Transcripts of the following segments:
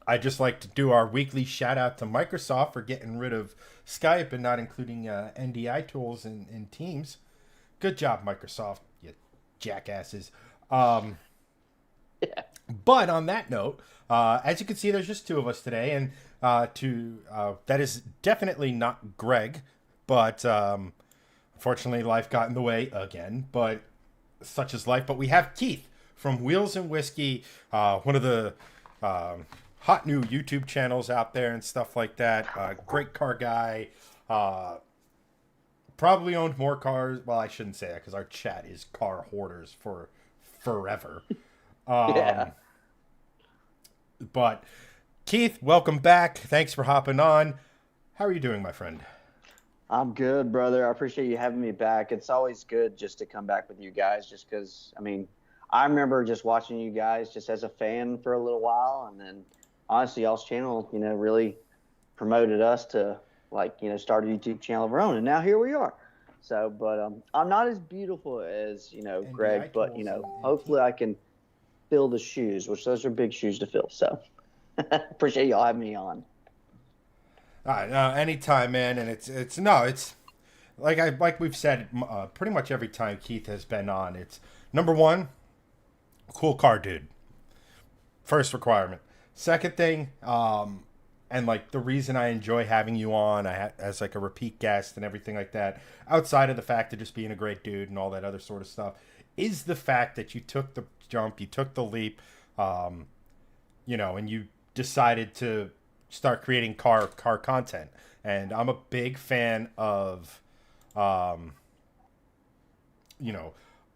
I'd just like to do our weekly shout out to Microsoft for getting rid of Skype and not including NDI tools in Teams. Good job, Microsoft, you jackasses. Um, Yeah. but on that note, as you can see, there's just two of us today, and that is definitely not Greg, but unfortunately, life got in the way again. But such is life. But we have Keith from Wheels and Whiskey, one of the hot new YouTube channels out there and stuff like that. Great car guy. Uh, Probably owned more cars. Well, I shouldn't say that because our chat is car hoarders for forever. Yeah. But Keith, welcome back. Thanks for hopping on. How are you doing, my friend? I'm good, brother. I appreciate you having me back. It's always good just to come back with you guys, just because, I mean, I remember just watching you guys just as a fan for a little while. And then, honestly, y'all's channel, really promoted us to, like, start a YouTube channel of our own. And now here we are. So, but I'm not as beautiful as, NDI Greg, but, tools and hopefully team. I can fill the shoes, which those are big shoes to fill. So, appreciate y'all having me on. Anytime, man. And it's no, it's like we've said pretty much every time Keith has been on. It's number one, cool car dude. First requirement. Second thing, and like the reason I enjoy having you on as like a repeat guest and everything like that, outside of the fact of just being a great dude and all that other sort of stuff, is the fact that you took the jump, you took the leap, um, and you decided to start creating car content. And I'm a big fan um,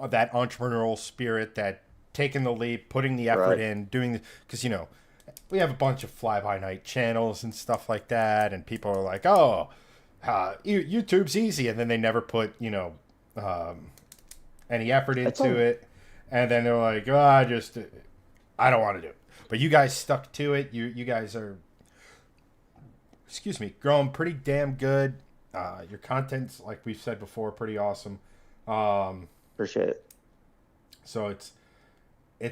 of that entrepreneurial spirit, that taking the leap, putting the effort Right. in, doing the because we have a bunch of fly by night channels and stuff like that, and people are like, oh, YouTube's easy, and then they never put um, any effort It's into all it, and then they're like, oh, I don't want to do it. But you guys stuck to it. You guys are, excuse me, growing pretty damn good. Your content's, like we've said before, pretty awesome. Um, appreciate it. so it's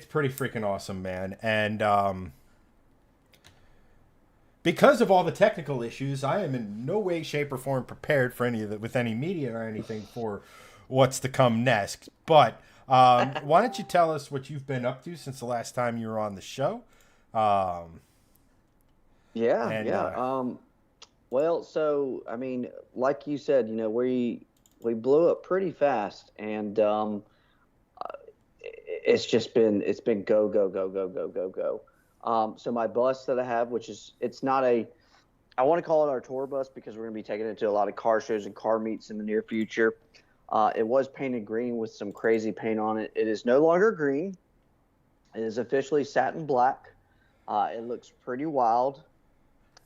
pretty freaking awesome, man. And because of all the technical issues, I am in no way, shape, or form prepared for any of it with any media or anything for what's to come next. But why don't you tell us what you've been up to since the last time you were on the show? Um, Yeah, and yeah. Well, so I mean, like you said, we blew up pretty fast, and it's been go go go go go go go. So my bus that I have, which is it's not a I want to call it our tour bus because we're going to be taking it to a lot of car shows and car meets in the near future. It was painted green with some crazy paint on it. It is no longer green. It is officially satin black. It looks pretty wild.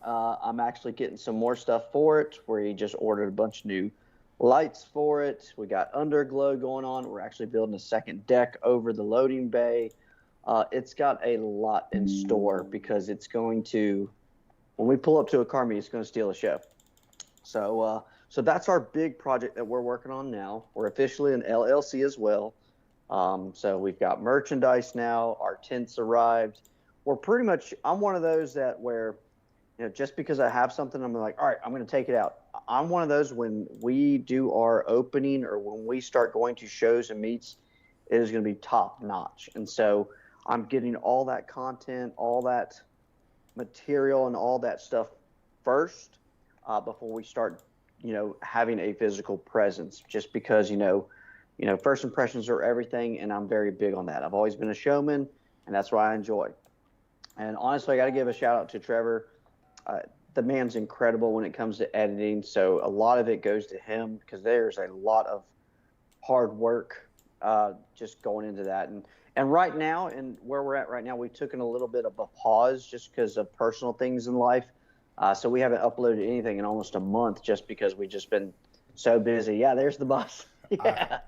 I'm actually getting some more stuff for it. We just ordered a bunch of new lights for it. We got underglow going on. We're actually building a second deck over the loading bay. It's got a lot in store because it's going to, when we pull up to a car meet, it's going to steal a show. So that's our big project that we're working on now. We're officially an LLC as well. So we've got merchandise now. Our tents arrived. We're pretty much. I'm one of those that where just because I have something, I'm like, all right, I'm going to take it out. I'm one of those when we do our opening or when we start going to shows and meets, it is going to be top notch. And so I'm getting all that content, all that material, and all that stuff first before we start, having a physical presence. Just because first impressions are everything, and I'm very big on that. I've always been a showman, and that's what I enjoy. And honestly, I got to give a shout out to Trevor. The man's incredible when it comes to editing. So a lot of it goes to him because there's a lot of hard work just going into that. And right now, and where we're at right now, we've taken a little bit of a pause just because of personal things in life. So we haven't uploaded anything in almost a month just because we've just been so busy. Yeah, there's the bus. uh, Yeah.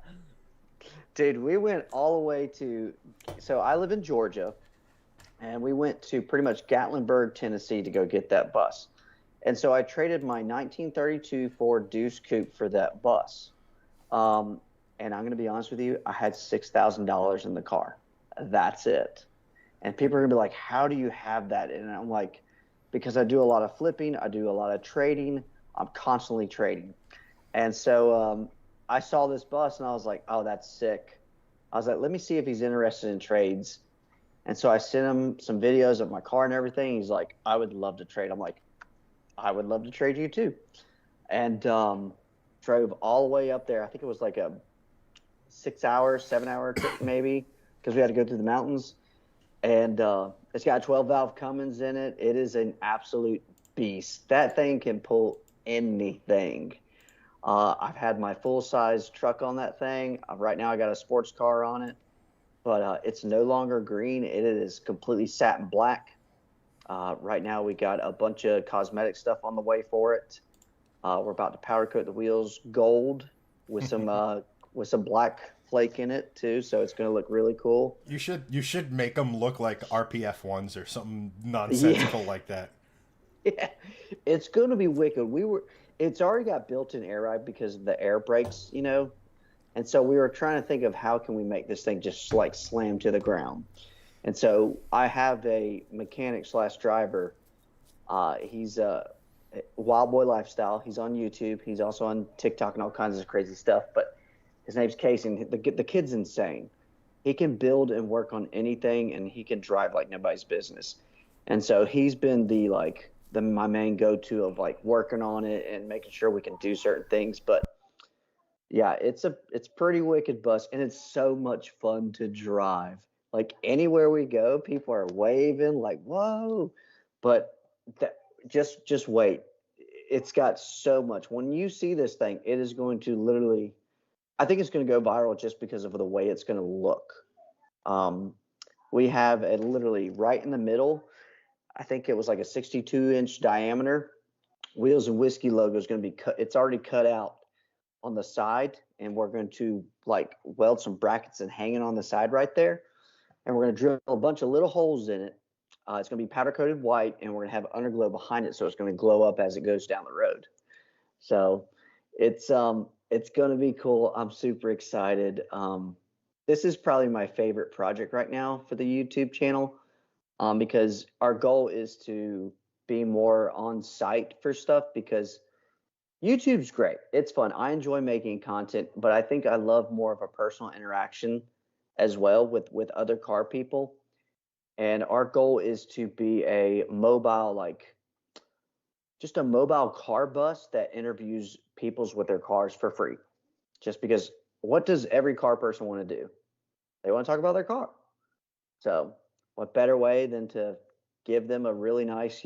Dude, we went all the way to, so I live in Georgia, and we went to pretty much Gatlinburg, Tennessee to go get that bus. And so I traded my 1932 Ford Deuce Coupe for that bus. And I'm going to be honest with you, I had $6,000 in the car. That's it. And people are gonna be like, "How do you have that?" And I'm like, "Because I do a lot of flipping, I do a lot of trading. I'm constantly trading." And so I saw this bus and I was like, "Oh, that's sick." I was like, "Let me see if he's interested in trades." And so I sent him some videos of my car and everything. He's like, "I would love to trade." I'm like, "I would love to trade you too." And drove all the way up there. I think it was like a 6 hour, 7 hour trip maybe, because we had to go through the mountains. And it's got 12 valve Cummins in it. It is an absolute beast. That thing can pull anything. I've had my full size truck on that thing. Right now, I got a sports car on it, but it's no longer green. It is completely satin black. Right now, we got a bunch of cosmetic stuff on the way for it. We're about to powder coat the wheels gold with some black flake in it too, so it's going to look really cool. You should make them look like RPF ones or something Yeah, nonsensical like that. yeah, it's going to be wicked. It's already got built-in air ride because of the air brakes, and so we were trying to think of how can we make this thing just like slam to the ground. And so I have a mechanic slash driver. He's Wild Boy Lifestyle. He's on YouTube. He's also on TikTok and all kinds of crazy stuff. But his name's Casey. And the kid's insane. He can build and work on anything, and he can drive like nobody's business. And so he's been my main go-to of like working on it and making sure we can do certain things. But yeah, it's pretty wicked bus, and it's so much fun to drive. Like anywhere we go, people are waving like whoa, but that, just wait. It's got so much. When you see this thing, it is going to literally. I think it's going to go viral just because of the way it's going to look. Um, we have it literally right in the middle. I think it was like a 62-inch diameter. Wheels and Whiskey logo is going to be cut. It's already cut out on the side, and we're going to like weld some brackets and hang it on the side right there. And we're going to drill a bunch of little holes in it. It's going to be powder coated white, and we're going to have underglow behind it, so it's going to glow up as it goes down the road. So it's going to be cool. I'm super excited. This is probably my favorite project right now for the YouTube channel, because our goal is to be more on site for stuff, because YouTube's great. It's fun. I enjoy making content, but I think I love more of a personal interaction as well with other car people. And our goal is to be a mobile, like just a mobile car bus that interviews peoples with their cars for free. Just because what does every car person want to do? They want to talk about their car. So what better way than to give them a really nice,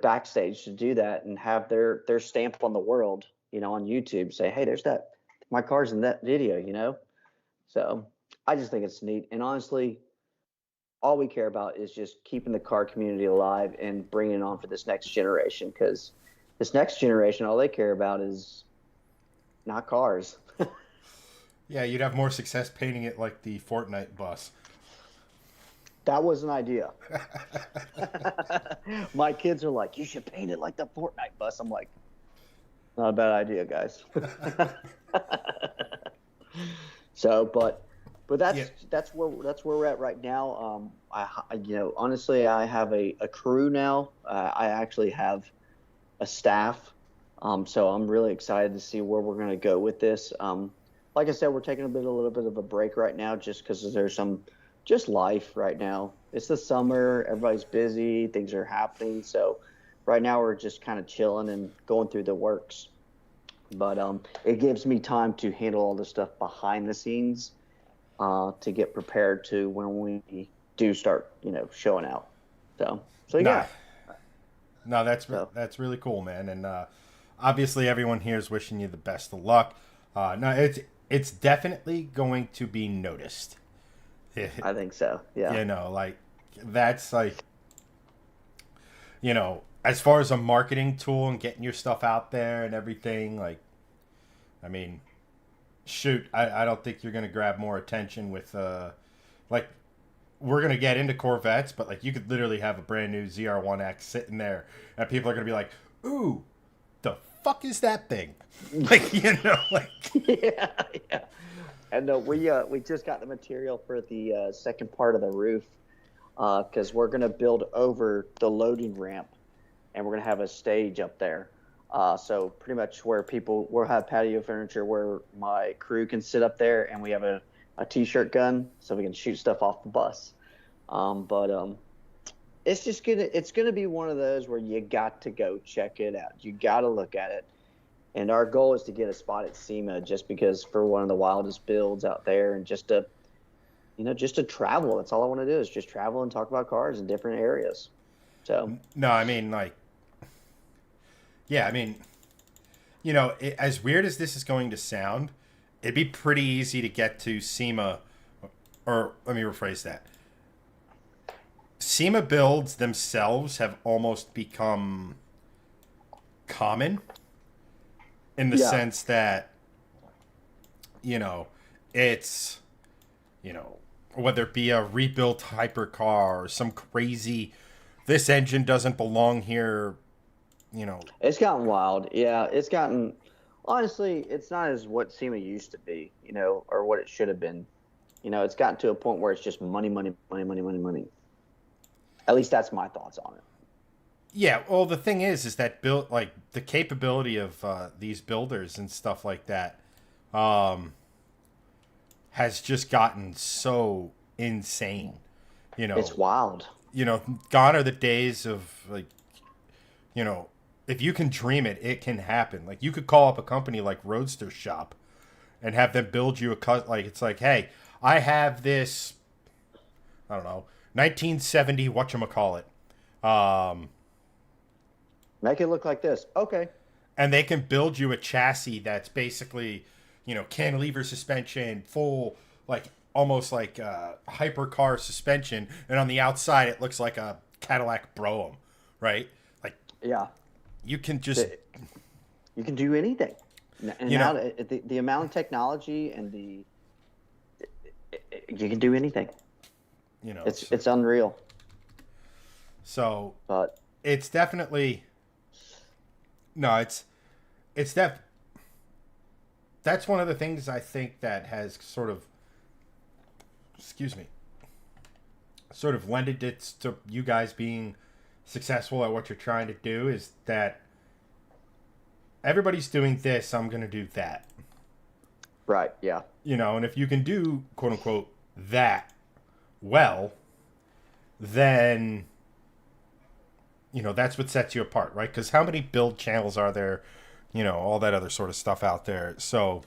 backstage to do that and have their stamp on the world, on YouTube. Say, hey, there's that my car's in that video. So I just think it's neat. And honestly, all we care about is just keeping the car community alive and bringing it on for this next generation. Because this next generation, all they care about is not cars. Yeah, you'd have more success painting it like the Fortnite bus. That was an idea. My kids are like, you should paint it like the Fortnite bus. I'm like, not a bad idea, guys. So, but that's where we're at right now. Honestly, I have a crew now. I actually have a staff. So I'm really excited to see where we're going to go with this. Like I said, we're taking a little bit of a break right now, just because there's just life right now. It's the summer, everybody's busy, things are happening. So right now we're just kind of chilling and going through the works. But it gives me time to handle all the stuff behind the scenes, to get prepared to when we do start, showing out. So yeah. No, that's really cool, man. And obviously everyone here is wishing you the best of luck. No, it's definitely going to be noticed. I think so. Yeah. Like that's like, as far as a marketing tool and getting your stuff out there and everything, like, I mean, shoot, I don't think you're going to grab more attention with, like, we're going to get into Corvettes, but like you could literally have a brand new ZR1X sitting there and people are going to be like, ooh, the fuck is that thing? Like, like. Yeah. And we just got the material for the second part of the roof. because we're going to build over the loading ramp, and we're going to have a stage up there. So pretty much where people will have patio furniture where my crew can sit up there, and we have a t-shirt gun so we can shoot stuff off the bus. But it's gonna be one of those where you got to go check it out. You got to look at it. And our goal is to get a spot at SEMA just because for one of the wildest builds out there, and just to travel. That's all I want to do is just travel and talk about cars in different areas. So No, I mean, like, yeah, I mean, as weird as this is going to sound, it'd be pretty easy to get to SEMA, or let me rephrase that. SEMA builds themselves have almost become common in the sense that, it's, whether it be a rebuilt hypercar or some crazy, this engine doesn't belong here, it's gotten wild. Yeah, it's gotten. Honestly, it's not as what SEMA used to be, or what it should have been. It's gotten to a point where it's just money, money, money, money, money, money. At least that's my thoughts on it. Yeah, well, the thing is that build like the capability of these builders and stuff like that has just gotten so insane. It's wild. Gone are the days of like, if you can dream it, it can happen. Like you could call up a company like Roadster Shop and have them build you like it's like, hey, I have this, I don't know, 1970 whatchamacallit. Make it look like this. Okay. And they can build you a chassis that's basically, cantilever suspension, full, like almost like hypercar suspension, and on the outside it looks like a Cadillac Brougham, right? Like, yeah, you can just you can do anything. And now the amount of technology and you can do anything. It's unreal. So, but it's definitely that's one of the things I think that has sort of lended it to you guys being successful at what you're trying to do, is that everybody's doing this, I'm going to do that. Right, yeah. And if you can do, quote unquote, that well, then, that's what sets you apart, right? Because how many build channels are there, all that other sort of stuff out there. So,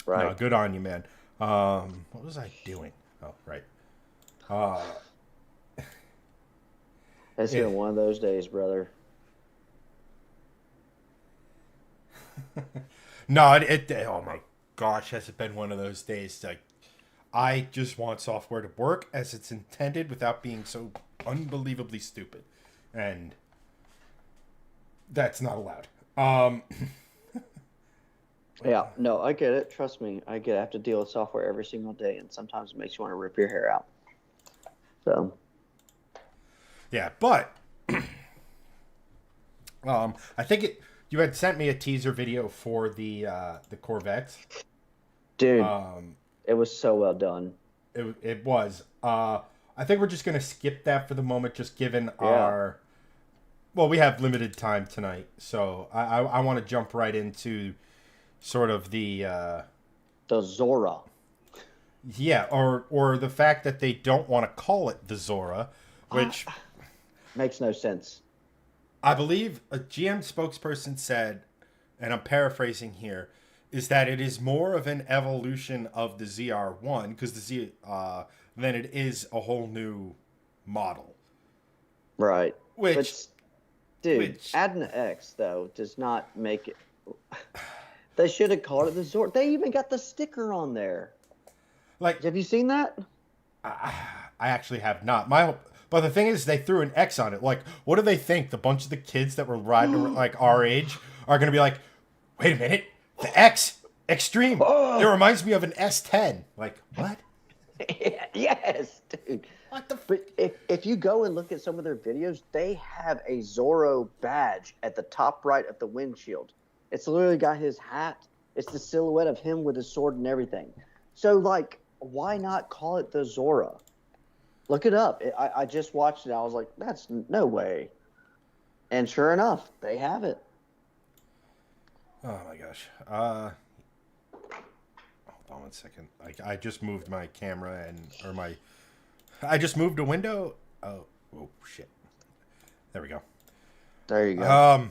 right. Good on you, man. What was I doing? Oh, right. It's been one of those days, brother. No, oh my gosh, has it been one of those days? Like, I just want software to work as it's intended without being so unbelievably stupid. And that's not allowed. Yeah, no, I get it. Trust me, I have to deal with software every single day, and sometimes it makes you want to rip your hair out. So, yeah, but I think you had sent me a teaser video for the Corvette. Dude, it was so well done. It was. I think we're just gonna skip that for the moment, just given our. Well, we have limited time tonight, so I want to jump right into sort of the Zora. Yeah, or the fact that they don't want to call it the Zora, which makes no sense. I believe a GM spokesperson said, and I'm paraphrasing here, is that it is more of an evolution of the ZR1 because than it is a whole new model. Right. Dude, adding an X though does not make it. They should have called it the Zora. They even got the sticker on there. Like, have you seen that? I actually have not. But the thing is, they threw an X on it. Like, what do they think? The bunch of the kids that were riding like our age are going to be like, wait a minute, the X Extreme. It reminds me of an S10. Like, what? Yes, dude. What the? But if you go and look at some of their videos, they have a Zorro badge at the top right of the windshield. It's literally got his hat. It's the silhouette of him with his sword and everything. So, like, why not call it the Zora? Look it up. I just watched it. I was like, that's no way. And sure enough, they have it. Oh my gosh. Hold on one second. I just moved my camera I just moved a window. Oh shit. There we go. There you go.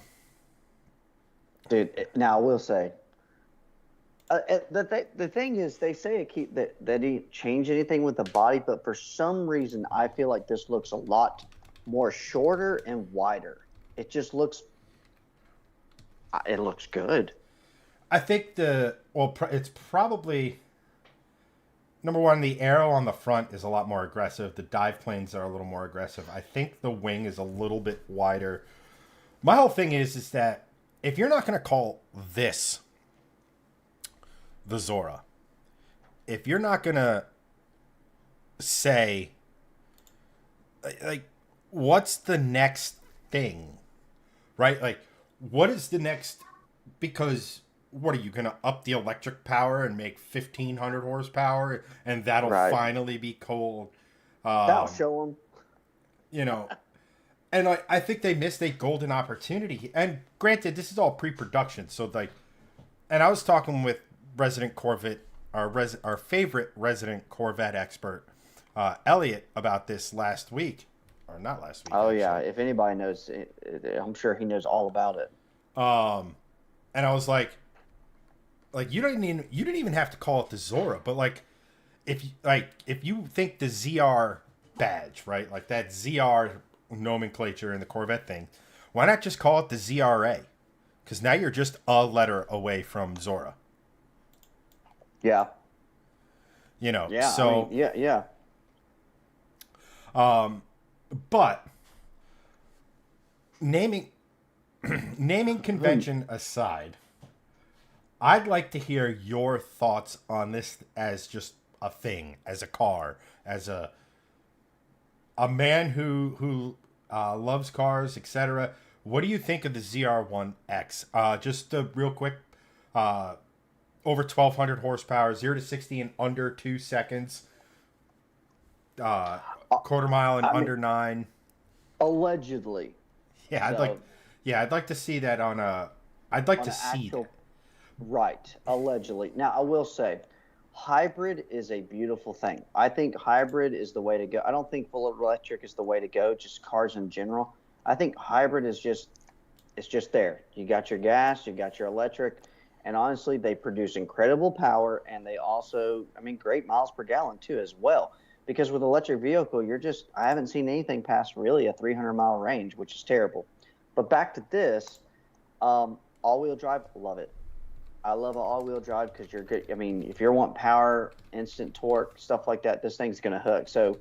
Dude, now I will say, the thing is, they say that they didn't change anything with the body, but for some reason, I feel like this looks a lot more shorter and wider. It just looks, it looks good. I think it's probably number one. The arrow on the front is a lot more aggressive. The dive planes are a little more aggressive. I think the wing is a little bit wider. My whole thing is that if you're not going to call this the Zora, if you're not going to say, like, what's the next thing, right? Like, what is the next, because what are you going to up the electric power and make 1,500 horsepower and that'll finally be cold? That'll show them. You know, and I think they missed a golden opportunity. And granted, this is all pre-production. So, like, and I was talking with resident Corvette, our favorite resident Corvette expert, Elliot, about this last week. Or not last week. Oh, actually. yeah. If anybody knows, I'm sure he knows all about it. And I was like you didn't even have to call it the Zora, but if you think the ZR badge, right, like that ZR nomenclature in the Corvette thing, why not just call it the ZRA? Because now you're just a letter away from Zora. Yeah. You know. Yeah. So I mean, yeah. But naming convention aside, I'd like to hear your thoughts on this as just a thing, as a car, as a man who loves cars, etc. What do you think of the ZR1X? Just real quick, over 1,200 horsepower, 0 to 60 in under 2 seconds, quarter mile in under 9. Allegedly. Yeah, I'd like to see that on a. I'd like to see that. Right, allegedly. Now, I will say, hybrid is a beautiful thing. I think hybrid is the way to go. I don't think full electric is the way to go, just cars in general. I think hybrid is just there. You got your gas, you got your electric, and honestly, they produce incredible power, and they also, great miles per gallon too as well. Because with electric vehicle, I haven't seen anything past really a 300-mile range, which is terrible. But back to this, all-wheel drive, love it. I love an all-wheel drive because you're good. If you want power, instant torque, stuff like that, this thing's going to hook. So,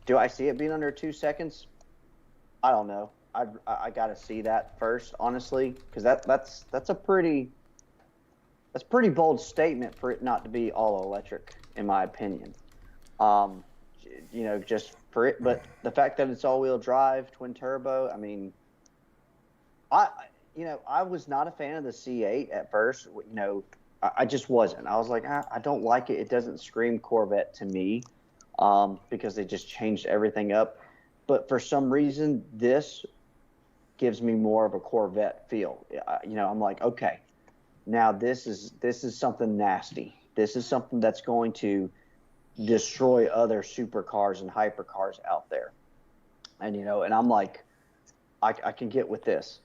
do I see it being under 2 seconds? I don't know. I got to see that first, honestly, because that's a pretty bold statement for it not to be all electric, in my opinion. Just for it, but the fact that it's all-wheel drive, twin turbo. I was not a fan of the C8 at first. I just wasn't. I was like, I don't like it. It doesn't scream Corvette to me, because they just changed everything up. But for some reason, this gives me more of a Corvette feel. I'm like, okay, now this is something nasty. This is something that's going to destroy other supercars and hypercars out there. And and I'm like, I can get with this.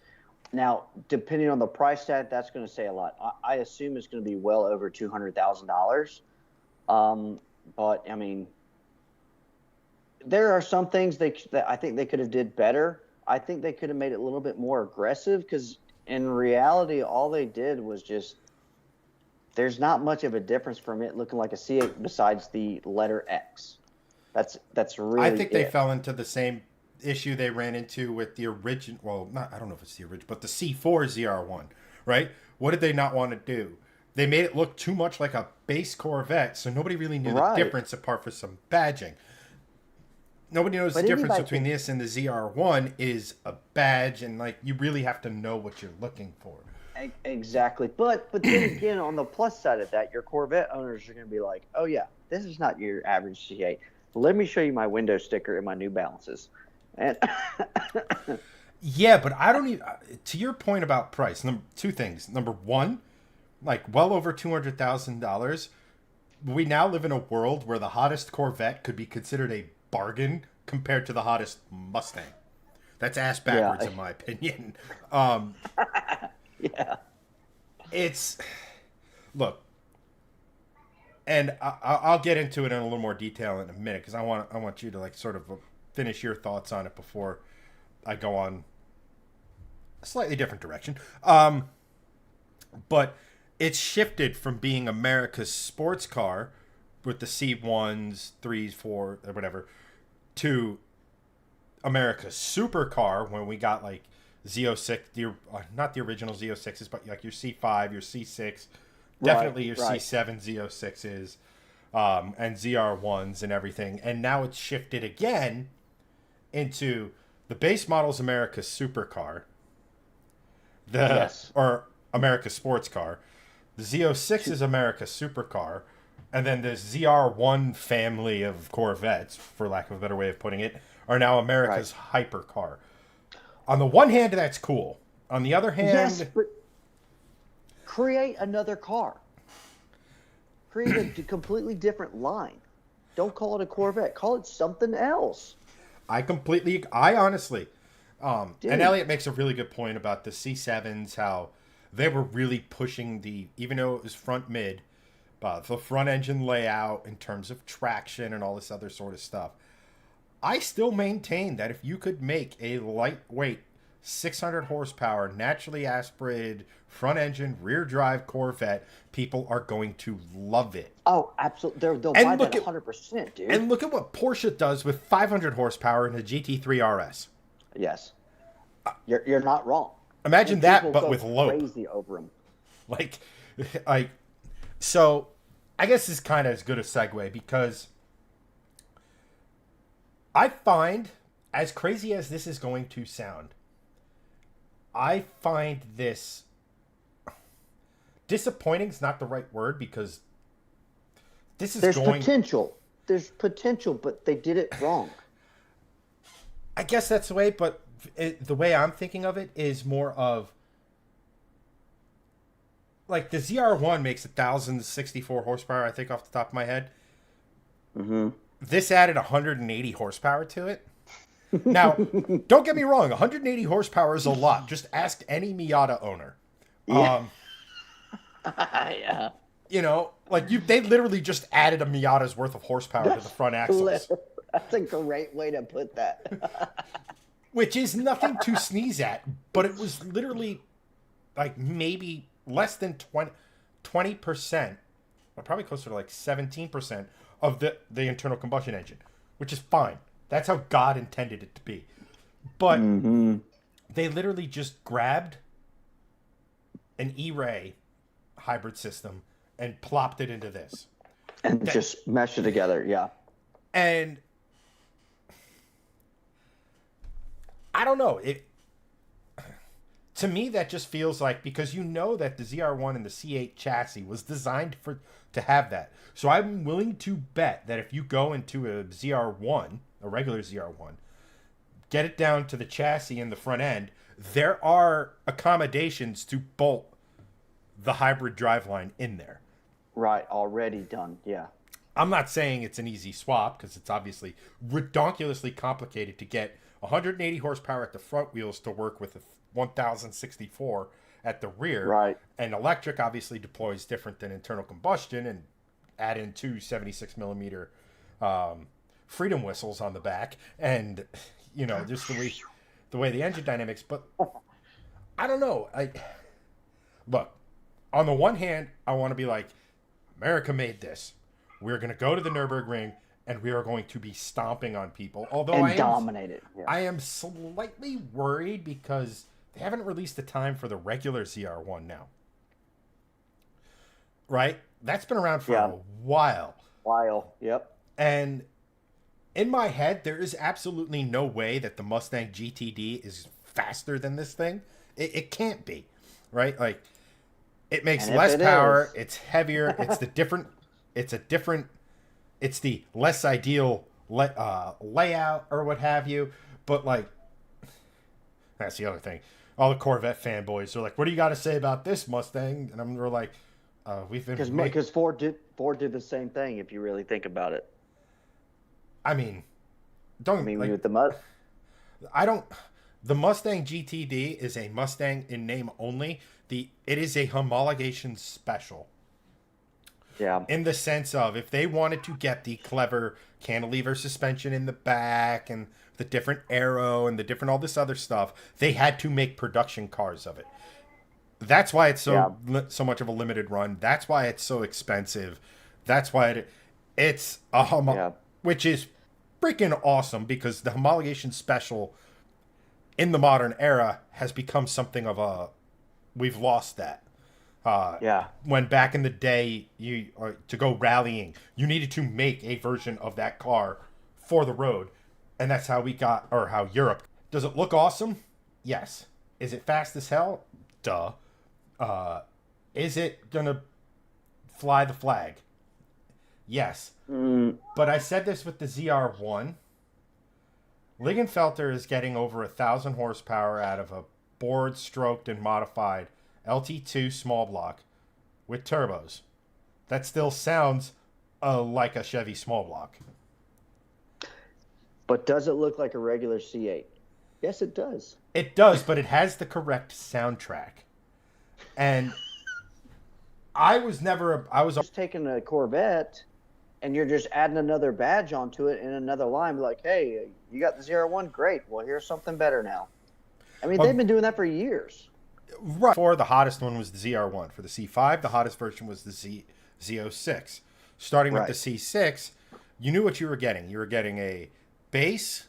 Now, depending on the price tag, that's going to say a lot. I assume it's going to be well over $200,000. But there are some things that I think they could have did better. I think they could have made it a little bit more aggressive, because in reality, all they did was just, there's not much of a difference from it looking like a C8 besides the letter X. That's really. I think they fell into the same issue they ran into with the original. Well, I don't know if it's the original, but the C4 ZR1, right? What did they not want to do? They made it look too much like a base Corvette, so nobody really knew the difference apart from some badging. Nobody knows the difference between this and the ZR1 is a badge, and you really have to know what you're looking for. Exactly. But then again, on the plus side of that, your Corvette owners are going to be like, oh yeah, this is not your average C8. let me show you my window sticker in my New Balances. And Yeah, but I don't even. To your point about price, two things. Number one, like well over $200,000. We now live in a world where the hottest Corvette could be considered a bargain compared to the hottest Mustang. That's ass backwards, in my opinion. Yeah. It's look, and I'll get into it in a little more detail in a minute because I want you to like sort of finish your thoughts on it before I go on a slightly different direction. But it's shifted from being America's sports car with the C1s, 3s, 4, or whatever, to America's supercar when we got like Z06, not the original Z06s, but like your C5, your C6, definitely your C7 Z06s, and ZR1s and everything. And now it's shifted again into the base model's America's supercar, or America's sports car. The Z06 is America's supercar, and then the ZR1 family of Corvettes, for lack of a better way of putting it, are now America's hypercar. On the one hand, that's cool. On the other hand... Yes, but create another car. Create a completely different line. Don't call it a Corvette. Call it something else. I honestly... and Elliot makes a really good point about the C7s, how they were really pushing even though it was front mid, the front engine layout in terms of traction and all this other sort of stuff. I still maintain that if you could make a lightweight 600 horsepower, naturally aspirated front engine, rear drive Corvette, people are going to love it. Oh, absolutely. They'll buy that 100%, dude. And look at what Porsche does with 500 horsepower in a GT3 RS. Yes. You're not wrong. Imagine that, but with low. Crazy over them. So I guess this is kind of as good a segue because I find, as crazy as this is going to sound, I find this disappointing is not the right word because there's potential. There's potential, but they did it wrong. I guess that's the way, but the way I'm thinking of it is more of like the ZR1 makes 1,064 horsepower, I think, off the top of my head. Mm-hmm. This added 180 horsepower to it. Now, don't get me wrong, 180 horsepower is a lot. Just ask any Miata owner. Yeah. Yeah. You know, like they literally just added a Miata's worth of horsepower to the front axles. That's a great way to put that. Which is nothing to sneeze at, but it was literally like maybe less than 20%, or probably closer to like 17% of the internal combustion engine, which is fine. That's how God intended it to be. But they literally just grabbed an E-Ray hybrid system and plopped it into this. And just meshed it together, yeah. And I don't know. To me, that just feels like, because you know that the ZR1 and the C8 chassis was designed to have that. So I'm willing to bet that if you go into a ZR1, a regular ZR1, get it down to the chassis and the front end, there are accommodations to bolt the hybrid driveline in there. Right, already done, yeah. I'm not saying it's an easy swap, because it's obviously redonkulously complicated to get 180 horsepower at the front wheels to work with a 1,064 at the rear. Right. And electric obviously deploys different than internal combustion, and add in two 76 millimeter freedom whistles on the back, and you know, just the way the engine dynamics. But I don't know. Look, on the one hand, I want to be like, America made this. We're going to go to the Nürburgring and we are going to be stomping on people. Although dominate it. Yeah. I am slightly worried because they haven't released a time for the regular ZR1 now. Right? That's been around for a while. Yep. And in my head, there is absolutely no way that the Mustang GTD is faster than this thing. It can't be, right? Like, it makes less power. It's heavier. It's the less ideal layout or what have you. But like, that's the other thing. All the Corvette fanboys are like, "What do you got to say about this Mustang?" And we're like, "We've been Because Ford did the same thing. If you really think about it, I mean, I don't mean, like. with the mud. I don't. The Mustang GTD is a Mustang in name only. It is a homologation special. Yeah, In the sense of, if they wanted to get the clever cantilever suspension in the back and the different aero and the different all this other stuff, they had to make production cars of it. That's why it's yeah, so much of a limited run. That's why it's so expensive. That's why it's yeah. which is freaking awesome, because the homologation special in the modern era has become something of a, we've lost that. Yeah. When back in the day, to go rallying, you needed to make a version of that car for the road, and that's how we got, or how Europe. Does it look awesome? Yes. Is it fast as hell? Duh. Is it gonna fly the flag? Yes. But I said this with the ZR1. Lingenfelter is getting over 1,000 horsepower out of a bored, stroked, and modified LT2 small block with turbos. That still sounds like a Chevy small block. But does it look like a regular C8? Yes, it does. It does, but it has the correct soundtrack. And I was Just taking a Corvette, and you're just adding another badge onto it in another line. Like, hey, you got the ZR1, great. Well, here's something better now. I mean, they've been doing that for years. Right. Before, the hottest one was the ZR1. For the C5, the hottest version was the Z06. Starting with the C6, you knew what you were getting. You were getting a base,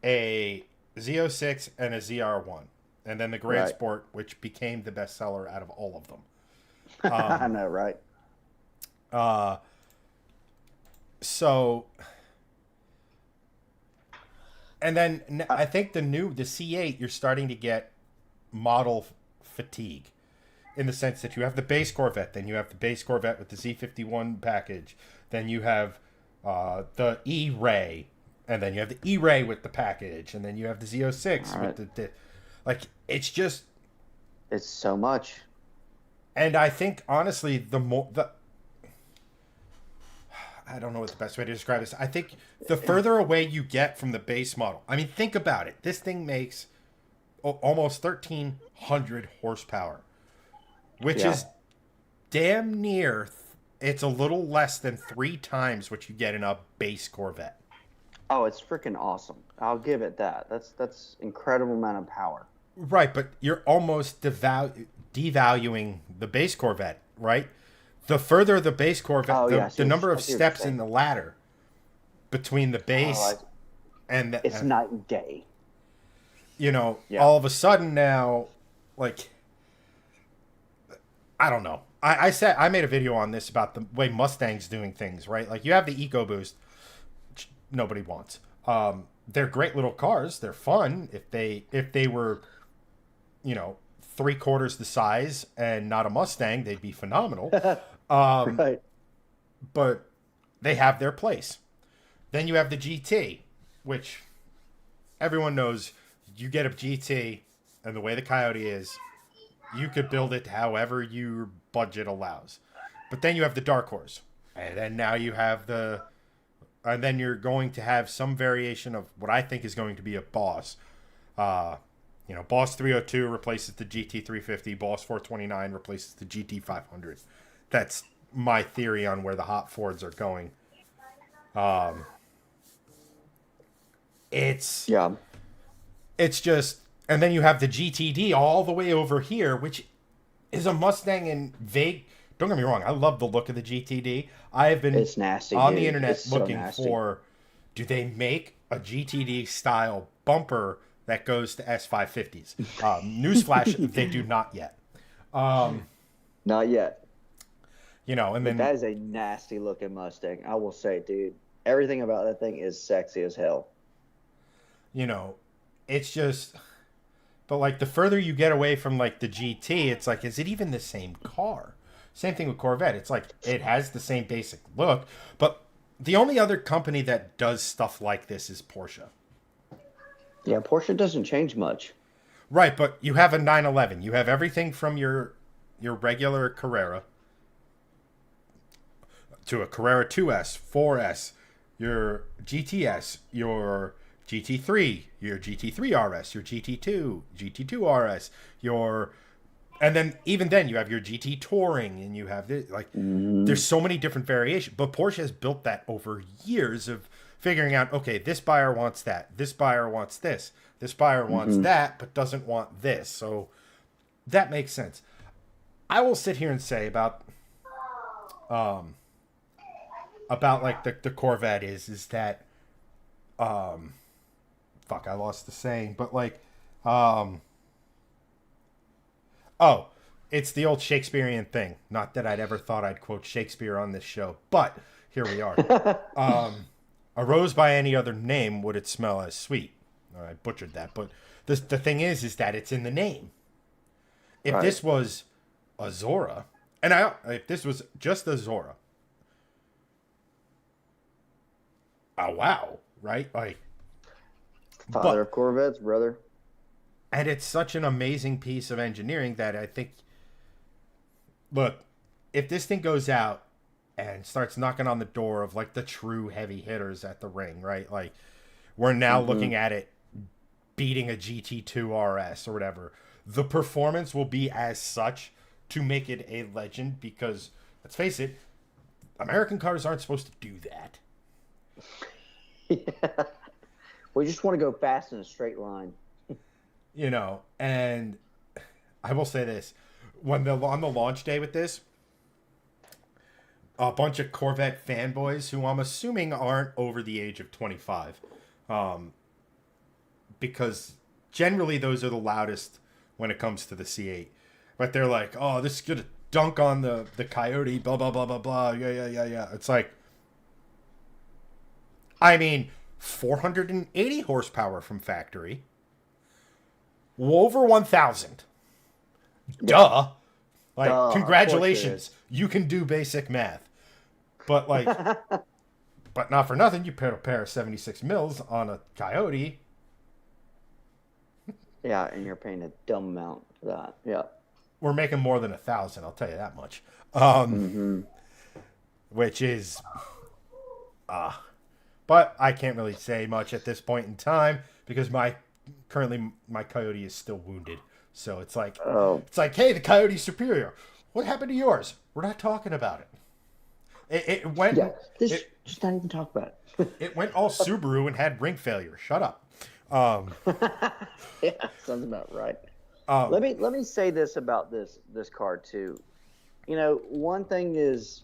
a Z06, and a ZR1. And then the Grand Sport, which became the best seller out of all of them. I know, right? So, and then I think the C8, you're starting to get model fatigue, in the sense that you have the base Corvette, then you have the base Corvette with the Z51 package, then you have the E-Ray, and then you have the E-Ray with the package, and then you have the Z06 with the like, it's just, it's so much. And I think, honestly, I don't know what the best way to describe this. I think the further away you get from the base model, I mean, think about it. This thing makes almost 1,300 horsepower, which is damn near, it's a little less than 3 times what you get in a base Corvette. Oh, it's freaking awesome. I'll give it that. That's incredible amount of power. Right, but you're almost devaluing the base Corvette, right? The further the base Corvette, the number of steps in the ladder between the base and the, it's night and day. You know, all of a sudden now, like, I don't know. I made a video on this about the way Mustang's doing things, right? Like, you have the EcoBoost, which nobody wants. They're great little cars. They're fun. If they were, you know, 3/4 the size and not a Mustang, they'd be phenomenal. Right. But they have their place. Then you have the GT, which everyone knows. You get a GT, and the way the Coyote is, you could build it however your budget allows. But then you have the Dark Horse, and then now you have and then you're going to have some variation of what I think is going to be a Boss. You know, Boss 302 replaces the GT 350. Boss 429 replaces the GT 500. That's my theory on where the hot Fords are going. It's just, and then you have the GTD all the way over here, which is a Mustang in vague. Don't get me wrong, I love the look of the GTD. I have been on the internet looking for, do they make a GTD style bumper that goes to S550s? Newsflash, they do not yet. Not yet. You know, and then that is a nasty looking Mustang. I will say, dude, everything about that thing is sexy as hell. You know, it's just, but like the further you get away from like the GT, it's like, is it even the same car? Same thing with Corvette. It's like, it has the same basic look, but The only other company that does stuff like this is Porsche. Yeah, Porsche doesn't change much. Right, but you have a 911. You have everything from your regular Carrera to a Carrera 2S, 4S, your GTS, your GT3, your GT3 RS, your GT2, GT2 RS, your and then even then you have your GT Touring and you have this like there's so many different variations. But Porsche has built that over years of figuring out, okay, this buyer wants that, this buyer wants this buyer wants that, but doesn't want this. So that makes sense. I will sit here and say about like the Corvette is that fuck, I lost the saying, but like oh, it's the old Shakespearean thing. Not that I'd ever thought I'd quote Shakespeare on this show, but here we are. A rose by any other name would it smell as sweet. I butchered that, but the thing is that it's in the name. If Right. this was a Zora, if this was just a Zora, oh wow, right? Like, Father but of Corvettes, brother. and it's such an amazing piece of engineering that I think, look, if this thing goes out and starts knocking on the door of like the true heavy hitters at the ring, right? Like, we're now looking at it beating a GT2 RS or whatever. The performance will be as such to make it a legend because, let's face it, American cars aren't supposed to do that. Yeah. We just want to go fast in a straight line. You know, and I will say this. On the launch day with this, a bunch of Corvette fanboys who I'm assuming aren't over the age of 25, because generally those are the loudest when it comes to the C8. But they're like, oh, this is going to dunk on the Coyote, blah, blah, blah, blah, blah. Yeah. It's like, I mean, 480 horsepower from factory. Over 1,000. Duh. Like, Duh, congratulations. You can do basic math. But, like, but not for nothing, you put a pair of 76 mils on a Coyote. Yeah, and you're paying a dumb amount for that. Yeah. We're making more than 1,000, I'll tell you that much. Which is, but I can't really say much at this point in time because currently my Coyote is still wounded. So it's like, hey, the Coyote's superior. What happened to yours? We're not talking about it. It went. Yeah. Just not even talk about it. It went all Subaru and had ring failure. Shut up. Yeah, sounds about right. Let me say this about this car too. You know, one thing is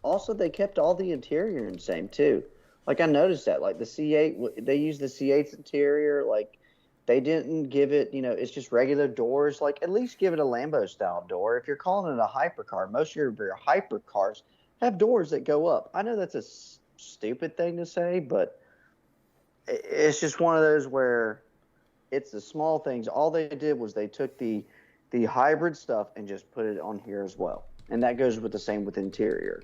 also they kept all the interior the same too. Like I noticed that, like the C8, they used the C8's interior. Like they didn't give it, you know, it's just regular doors. Like at least give it a Lambo style door. If you're calling it a hypercar, most of your hypercars have doors that go up. I know that's a stupid thing to say, but it's just one of those where it's the small things. All they did was they took the hybrid stuff and just put it on here as well. And that goes with the same with interior.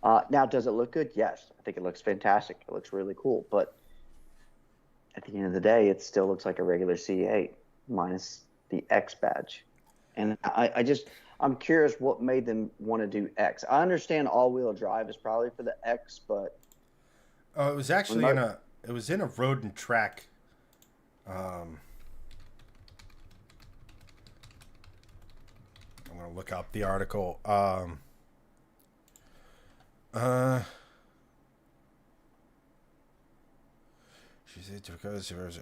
Now, does it look good? Yes. I think it looks fantastic. It looks really cool. But at the end of the day, it still looks like a regular C8 minus the X badge. And I'm curious what made them want to do X. I understand all-wheel drive is probably for the X, but it was actually in a road and track. I'm gonna look up the article. She said because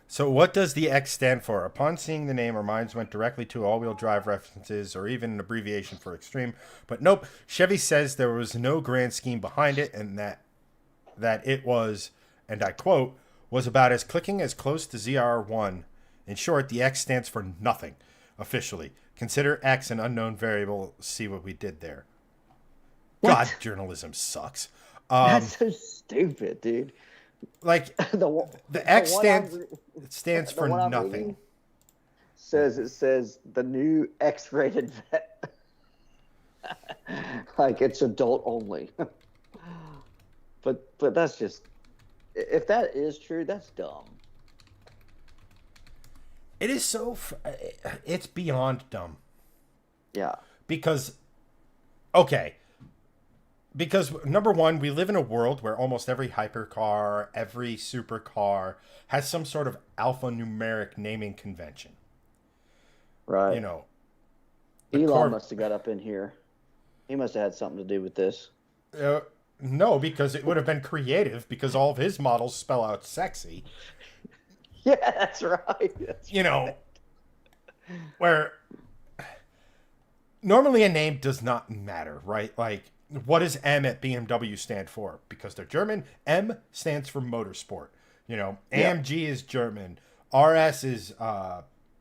so what does the X stand for? Upon seeing the name, our minds went directly to all-wheel drive references or even an abbreviation for extreme. But nope, Chevy says there was no grand scheme behind it and that it was, and I quote, was about as clicking as close to ZR1. In short, the X stands for nothing, officially. Consider X an unknown variable. See what we did there. What? God, journalism sucks. That's so stupid, dude. Like the X stands for nothing. It says the new X-rated vet. Like it's adult only. But that's just, if that is true, that's dumb. It is it's beyond dumb. Yeah. Because, okay, because number one, we live in a world where almost every hypercar, every supercar has some sort of alphanumeric naming convention. You Right. know, the Elon car. must have got up in here. He must have had something to do with this. Uh, no, because it would have been creative because all of his models spell out sexy. Yeah, that's right. That's You right. know, where normally a name does not matter, right? Like, what does M at BMW stand for? Because they're German. M stands for motorsport. Yeah. AMG is German. RS is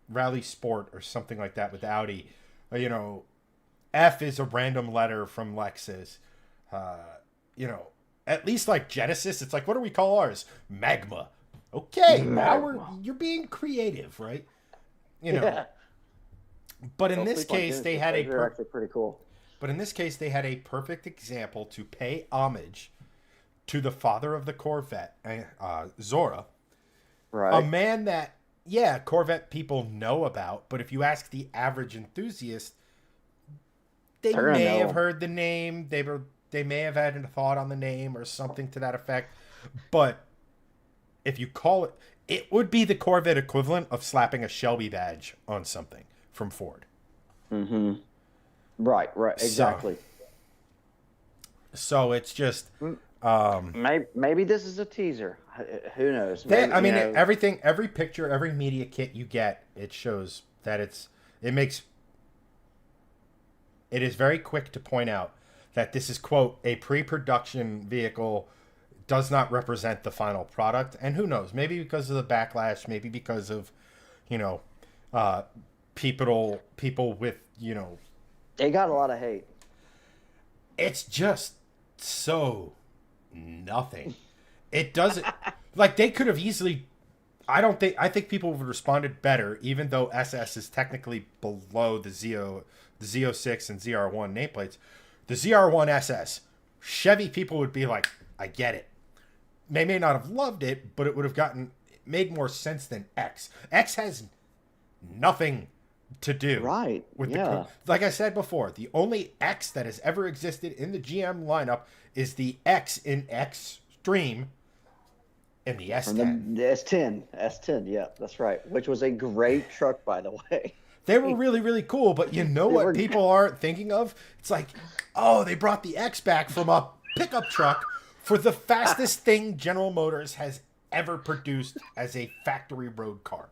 Rally Sport or something like that with Audi. You know, F is a random letter from Lexus. Uh, you know, at least like Genesis, it's like, what do we call ours? Magma. Okay, now Magma. you're being creative, right? You know, Yeah. but in Don't this sleep on case, they Genesis. had a Those are actually pretty cool. but in this case, they had a perfect example to pay homage to the father of the Corvette, Zora, a Right. man that, yeah, Corvette people know about, but if you ask the average enthusiast, they They're gonna may know have him. heard the name, they may have had a thought on the name or something to that effect, but if you call it, it would be the Corvette equivalent of slapping a Shelby badge on something from Ford. Mm-hmm. Right. Right. So, Exactly. so it's just Maybe this is a teaser. Who knows? I Maybe mean, every picture, every media kit you get, it shows that it makes, it is very quick to point out that this is, quote, a pre-production vehicle, does not represent the final product. And who knows, maybe because of the backlash, maybe because of, you know, uh, people with, It got a lot of hate. it's just so nothing. It doesn't, like, they could have easily, I think people would have responded better, even though SS is technically below the Z06 and ZR1 nameplates. The ZR1 SS, Chevy people would be like, I get it. They may not have loved it, but it would have made more sense than X. X has nothing to do Right. with Yeah. like I said before, the only X that has ever existed in the GM lineup is the X in Xtreme and the From S10. the S10. S10. Yeah, that's right. Which was a great truck, by the way. They were really, really cool, but you know They what were. people aren't thinking of? It's like, oh, they brought the X back from a pickup truck for the fastest thing General Motors has ever produced as a factory road car.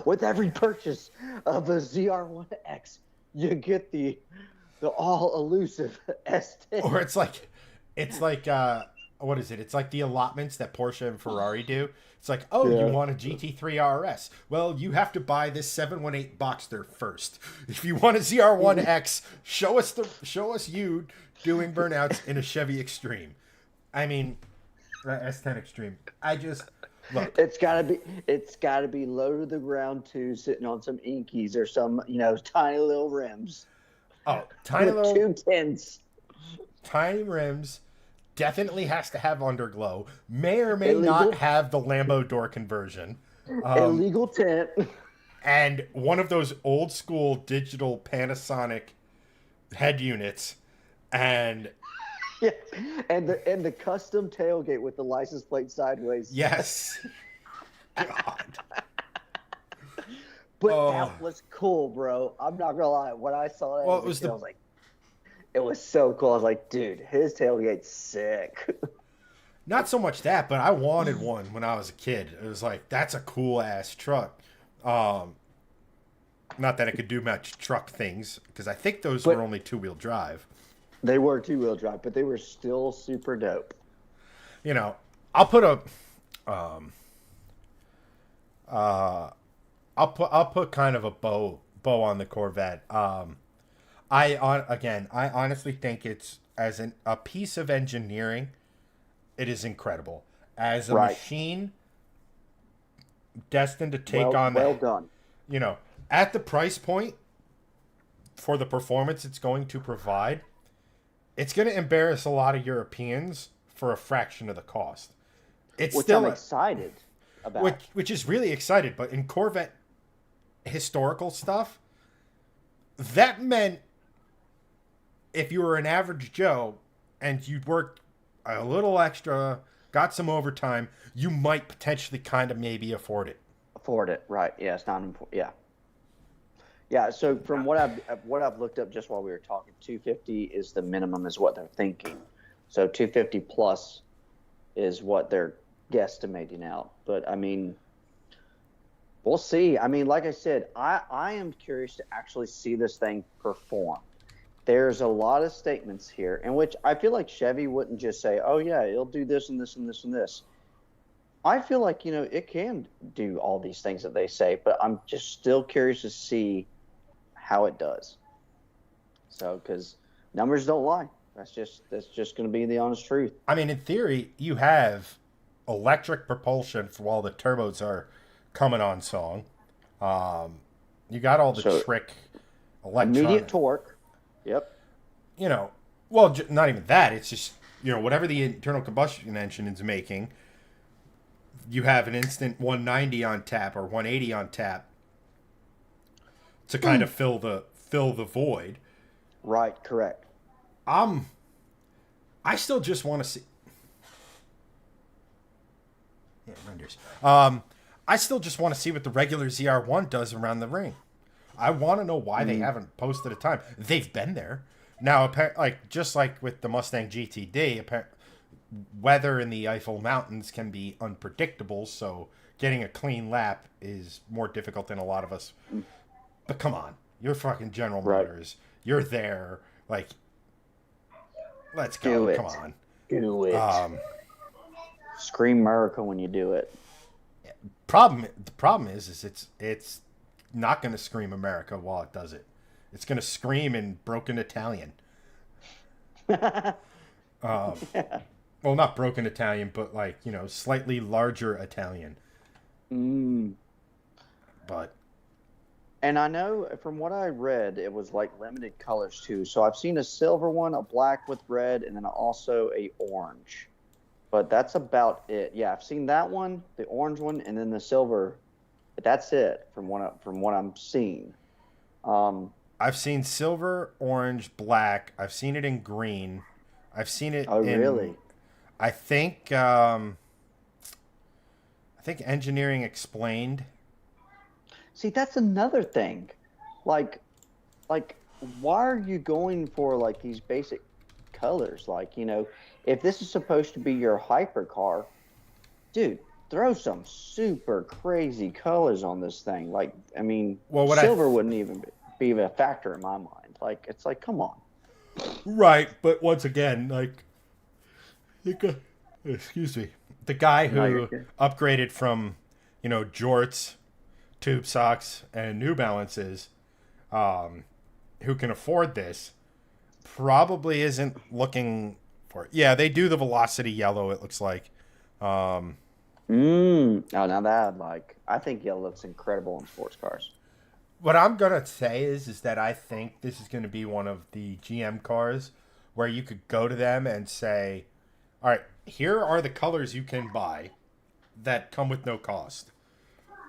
With every purchase of a ZR1X, you get the all elusive S10. Or it's like what is it? It's like the allotments that Porsche and Ferrari do. It's like, oh, you Yeah. want a GT3 RS? Well, you have to buy this 718 Boxster first. If you want a ZR1X, show us you doing burnouts in a Chevy Extreme. I mean, S10 Extreme. I just look. It's gotta be low to the ground too, sitting on some inkies or some tiny little rims Oh, tiny with little two tins. tiny rims. Definitely has to have underglow. May or may Illegal, not have the Lambo door conversion. illegal tint. And one of those old school digital Panasonic head units. And Yeah, and the custom tailgate with the license plate sideways. yes, God. But Oh, that was cool, bro. I'm not gonna lie. When I saw that, well, as a kid, I was like, it was so cool. I was like, dude, his tailgate's sick. not so much that, but I wanted one when I was a kid. It was like, that's a cool ass truck. Um, Not that it could do much truck things, because I think those were But only two-wheel drive. they were two-wheel drive, but they were still super dope. You know, I'll put a, um, uh, I'll put kind of a bow on the Corvette. I honestly think it's a piece of engineering, it is incredible. As a Right. machine destined to take Well, on well the, done. you know, at the price point, for the performance it's going to provide, it's going to embarrass a lot of Europeans for a fraction of the cost. It's which still I'm excited about. which is really excited, but in Corvette historical stuff, that meant if you were an average Joe and you'd worked a little extra, got some overtime, you might potentially kind of maybe afford it. Afford it, right? Yeah, it's not important. Yeah, yeah. So from what I've looked up just while we were talking, 250 is the minimum, is what they're thinking. So 250 plus is what they're guesstimating out. But I mean, we'll see. I mean, like I said, I am curious to actually see this thing perform. There's a lot of statements here in which I feel like Chevy wouldn't just say, "Oh yeah, it'll do this and this and this and this." I feel like, it can do all these things that they say, but I'm just still curious to see how it does. So, because numbers don't lie. That's just going to be the honest truth. I mean, in theory, you have electric propulsion for while the turbos are coming on song. You got all the trick electronic. Immediate torque. Yep. Well, not even that. It's just, whatever the internal combustion engine is making, you have an instant 190 on tap or 180 on tap to kind of fill the void. Right, correct. I still just want to see. Yeah, renders. I still just want to see what the regular ZR1 does around the ring. I want to know why they haven't posted a time. They've been there. Now, just like with the Mustang GTD, weather in the Eifel Mountains can be unpredictable, so getting a clean lap is more difficult than a lot of us. But come on, you're fucking General Motors. You're there. Let's go. Do it. Come on. Do it. Scream America when you do it. The problem is it's not going to scream America while it does it. It's going to scream in broken Italian. Well, not broken Italian, but slightly larger Italian. But. And I know from what I read, it was limited colors too. So I've seen a silver one, a black with red, and then also a orange. But that's about it. Yeah, I've seen that one, the orange one, and then the silver. But that's it from what I'm seeing. I've seen silver, orange, black. I've seen it in green. I've seen it. Oh, really? I think Engineering Explained. See, that's another thing. Why are you going for these basic colors? If this is supposed to be your hypercar, dude, throw some super crazy colors on this thing. Silver wouldn't even be a factor in my mind. Come on. Right, but once again, excuse me, the guy who upgraded from, jorts, tube socks, and New Balances, who can afford this, probably isn't looking for it. Yeah, they do the Velocity yellow, it looks like. Oh, now that I think yellow looks incredible in sports cars. What I'm going to say is that I think this is going to be one of the GM cars where you could go to them and say, all right, here are the colors you can buy that come with no cost.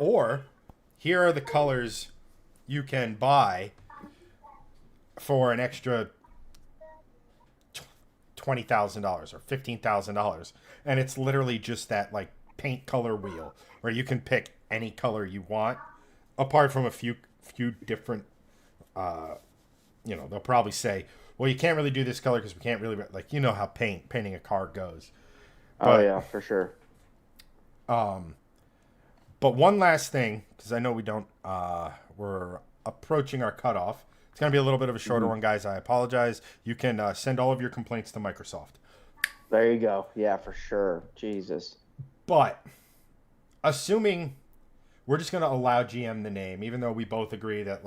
Or here are the colors you can buy for an extra $20,000 or $15,000. And it's literally just that paint color wheel where you can pick any color you want, apart from a few different, they'll probably say, well, you can't really do this color because we can't really, how painting a car goes. But, yeah, for sure. But one last thing, because I know we're approaching our cutoff. It's going to be a little bit of a shorter one, guys. I apologize. You can send all of your complaints to Microsoft. There you go. Yeah, for sure. Jesus. But assuming we're just going to allow GM the name, even though we both agree that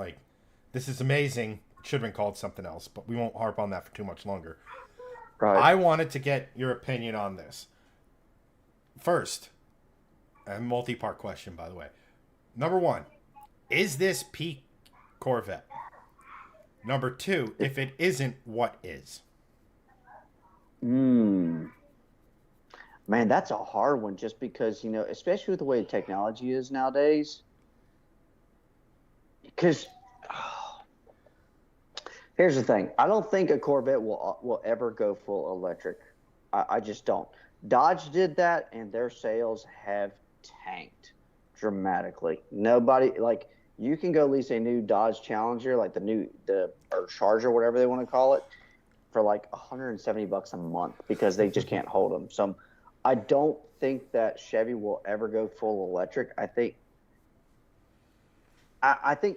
this is amazing, it should have been called something else, but we won't harp on that for too much longer. Right. I wanted to get your opinion on this. First, a multi-part question, by the way. Number one, is this peak Corvette? Number two, if it isn't, what is? Mm. Man, that's a hard one just because, especially with the way technology is nowadays. Because here's the thing. I don't think a Corvette will ever go full electric. I just don't. Dodge did that, and their sales have tanked dramatically. Nobody like you can go lease a new Dodge Challenger, like the or Charger, whatever they want to call it, for like $170 a month because they just can't hold them. So I don't think that Chevy will ever go full electric. I think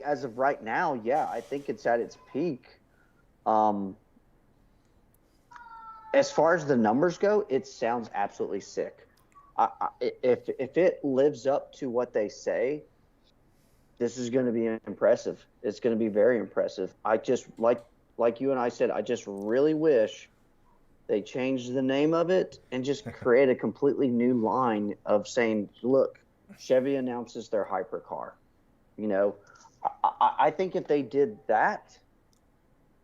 as of right now, yeah, I think it's at its peak. As far as the numbers go, it sounds absolutely sick. If it lives up to what they say, this is going to be impressive. It's going to be very impressive. I just like you and I said, I just really wish they changed the name of it and just create a completely new line of saying, look, Chevy announces their hypercar. I think if they did that,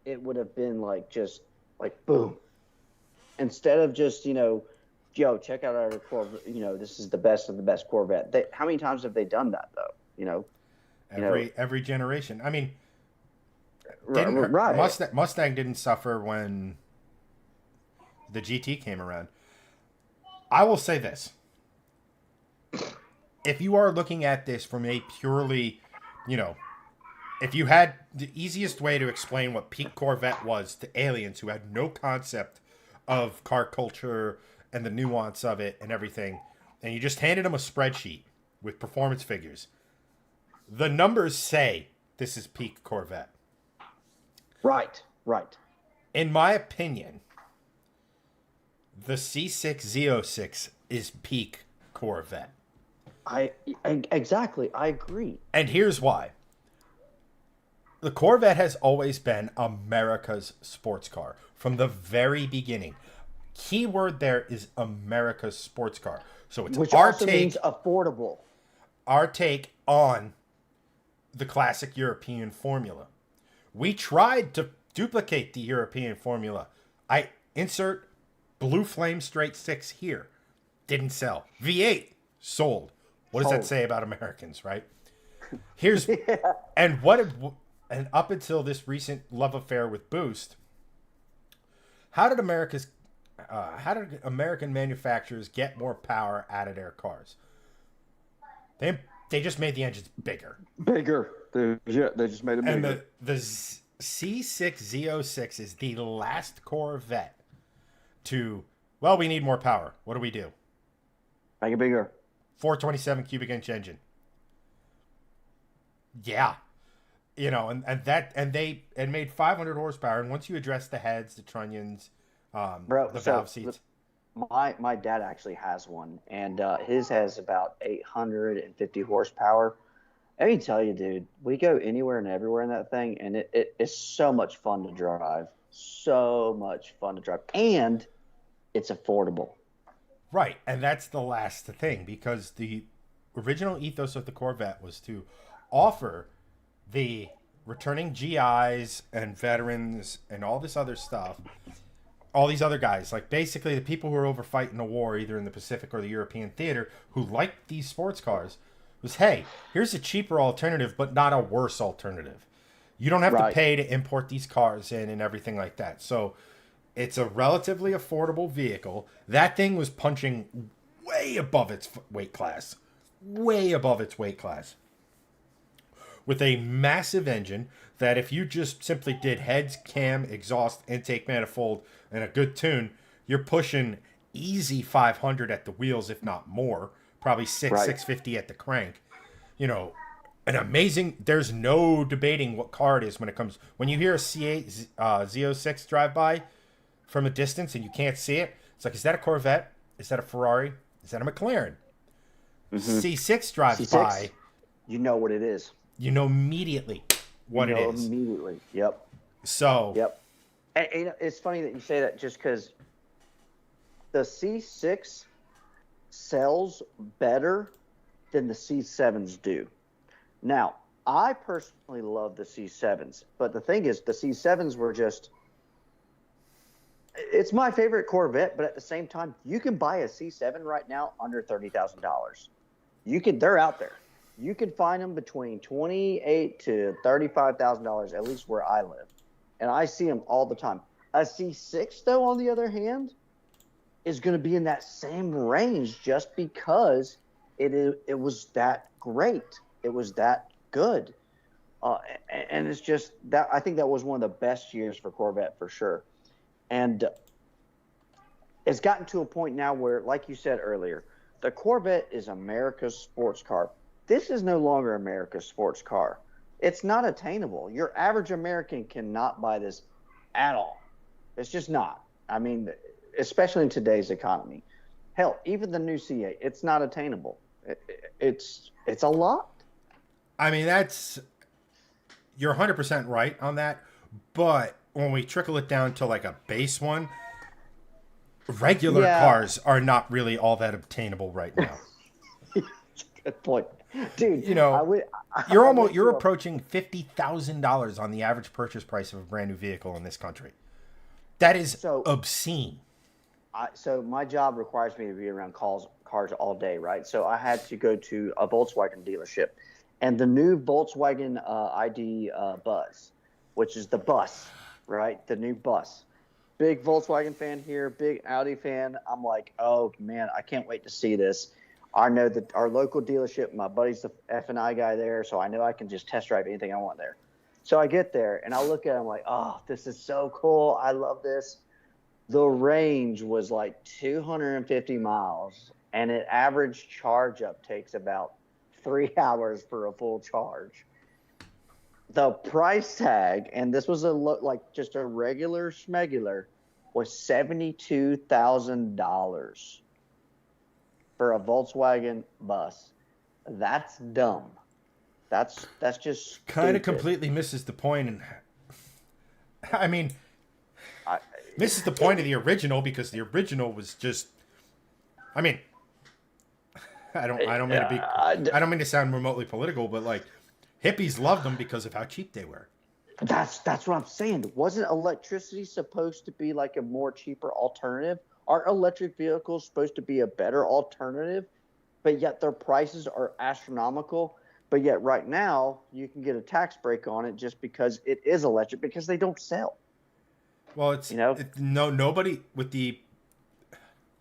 it would have been just like boom. Instead of just, yo, check out our Corvette, this is the best of the best Corvette. How many times have they done that though? Every generation. I mean, right. Mustang didn't suffer when the GT came around. I will say this. If you are looking at this from a purely, if you had the easiest way to explain what peak Corvette was to aliens who had no concept of car culture and the nuance of it and everything, and you just handed them a spreadsheet with performance figures, the numbers say this is peak Corvette. Right. In my opinion, the C6 Z06 is peak Corvette. Exactly. I agree. And here's why. The Corvette has always been America's sports car from the very beginning. Keyword there is America's sports car. So it's which our also means affordable. Our take on the classic European formula. We tried to duplicate the European formula. I insert Blue Flame Straight 6 here. Didn't sell. V8 sold. What does that say about Americans, right? Here's and up until this recent love affair with Boost, how did American manufacturers get more power out of their cars? They just made the engines bigger. They just made it bigger. And the C6 Z06 is the last Corvette to, we need more power. What do we do? Make it bigger. 427 cubic inch engine. Yeah. And made 500 horsepower. And once you address the heads, the trunnions, the valve seats. My dad actually has one, and his has about 850 horsepower. Let me tell you, dude, we go anywhere and everywhere in that thing, and it's so much fun to drive. So much fun to drive. And it's affordable. Right, and that's the last thing, because the original ethos of the Corvette was to offer the returning GIs and veterans and all this other stuff, all these other guys, like basically the people who are over fighting a war either in the Pacific or the European theater who liked these sports cars, was, hey, here's a cheaper alternative, but not a worse alternative. You don't have to pay to import these cars in and everything like that. So it's a relatively affordable vehicle. That thing was punching way above its weight class. Way above its weight class. With a massive engine that if you just simply did heads, cam, exhaust, intake manifold, and a good tune, you're pushing easy 500 at the wheels, if not more. Probably 650 at the crank. An amazing, there's no debating what car it is when you hear a C8 Z06 drive by from a distance and you can't see it, it's like, is that a Corvette? Is that a Ferrari? Is that a McLaren? Mm-hmm. C6 drives by. You know what it is. You know immediately what it is. Immediately. Yep. So. Yep. And it's funny that you say that just because the C6 sells better than the C7s do. Now, I personally love the C7s, but the thing is, the C7s were just. It's my favorite Corvette, but at the same time, you can buy a C7 right now under $30,000. They're out there. You can find them between $28,000 to $35,000, at least where I live, and I see them all the time. A C6, though, on the other hand, is going to be in that same range just because it was that great. It was that good, and it's just that I think that was one of the best years for Corvette for sure. And it's gotten to a point now where, like you said earlier, the Corvette is America's sports car. This is no longer America's sports car. It's not attainable. Your average American cannot buy this at all. It's just not. I mean, especially in today's economy. Hell, even the new C8, it's not attainable. It's a lot. I mean, you're 100% right on that, but when we trickle it down to like a base one, regular cars are not really all that obtainable right now. Good point, dude. You know, you're approaching $50,000 on the average purchase price of a brand new vehicle in this country. That is obscene. So my job requires me to be around cars all day, right? So I had to go to a Volkswagen dealership, and the new Volkswagen ID Buzz, which is the bus. Right, the new bus. Big Volkswagen fan here, big Audi fan. I'm like, oh man, I can't wait to see this. I know that our local dealership, my buddy's the F&I guy there, so I know I can just test drive anything I want there. So I get there and I look at it, I'm like, oh, this is so cool. I love this. The range was like 250 miles, and an average charge up takes about 3 hours for a full charge. The price tag, and this was just a regular schmegular, was $72,000 for a Volkswagen bus. That's dumb. That's just kind of completely misses the point, and I mean, misses the point of the original, because the original was just. I mean, I don't mean to sound remotely political, but like. Hippies loved them because of how cheap they were. That's what I'm saying. Wasn't electricity supposed to be like a more cheaper alternative? Aren't electric vehicles supposed to be a better alternative? But yet their prices are astronomical. But yet right now you can get a tax break on it just because it is electric, because they don't sell. Well, nobody with the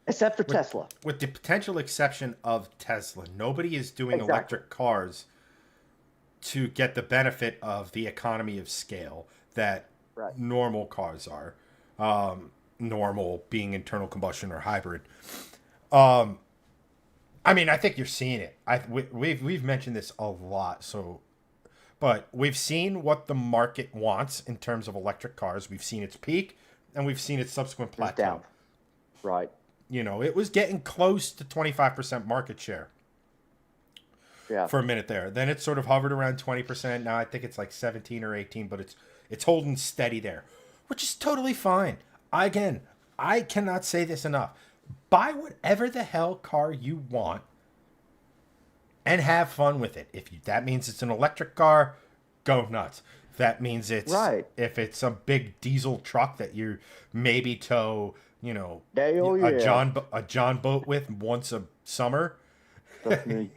except for Tesla. With the potential exception of Tesla, nobody is doing electric cars to get the benefit of the economy of scale that normal cars are. Normal being internal combustion or hybrid. I mean, I think you're seeing it. We've mentioned this a lot. But we've seen what the market wants in terms of electric cars. We've seen its peak, and we've seen its subsequent plateau. Down. Right. You know, it was getting close to 25% market share. Yeah. For a minute there. Then it sort of hovered around 20%. Now I think it's like 17 or 18, but it's holding steady there, which is totally fine. I cannot say this enough. Buy whatever the hell car you want and have fun with it. That means it's an electric car, go nuts. That means if it's a big diesel truck that you maybe tow, a John boat with once a summer. That's me.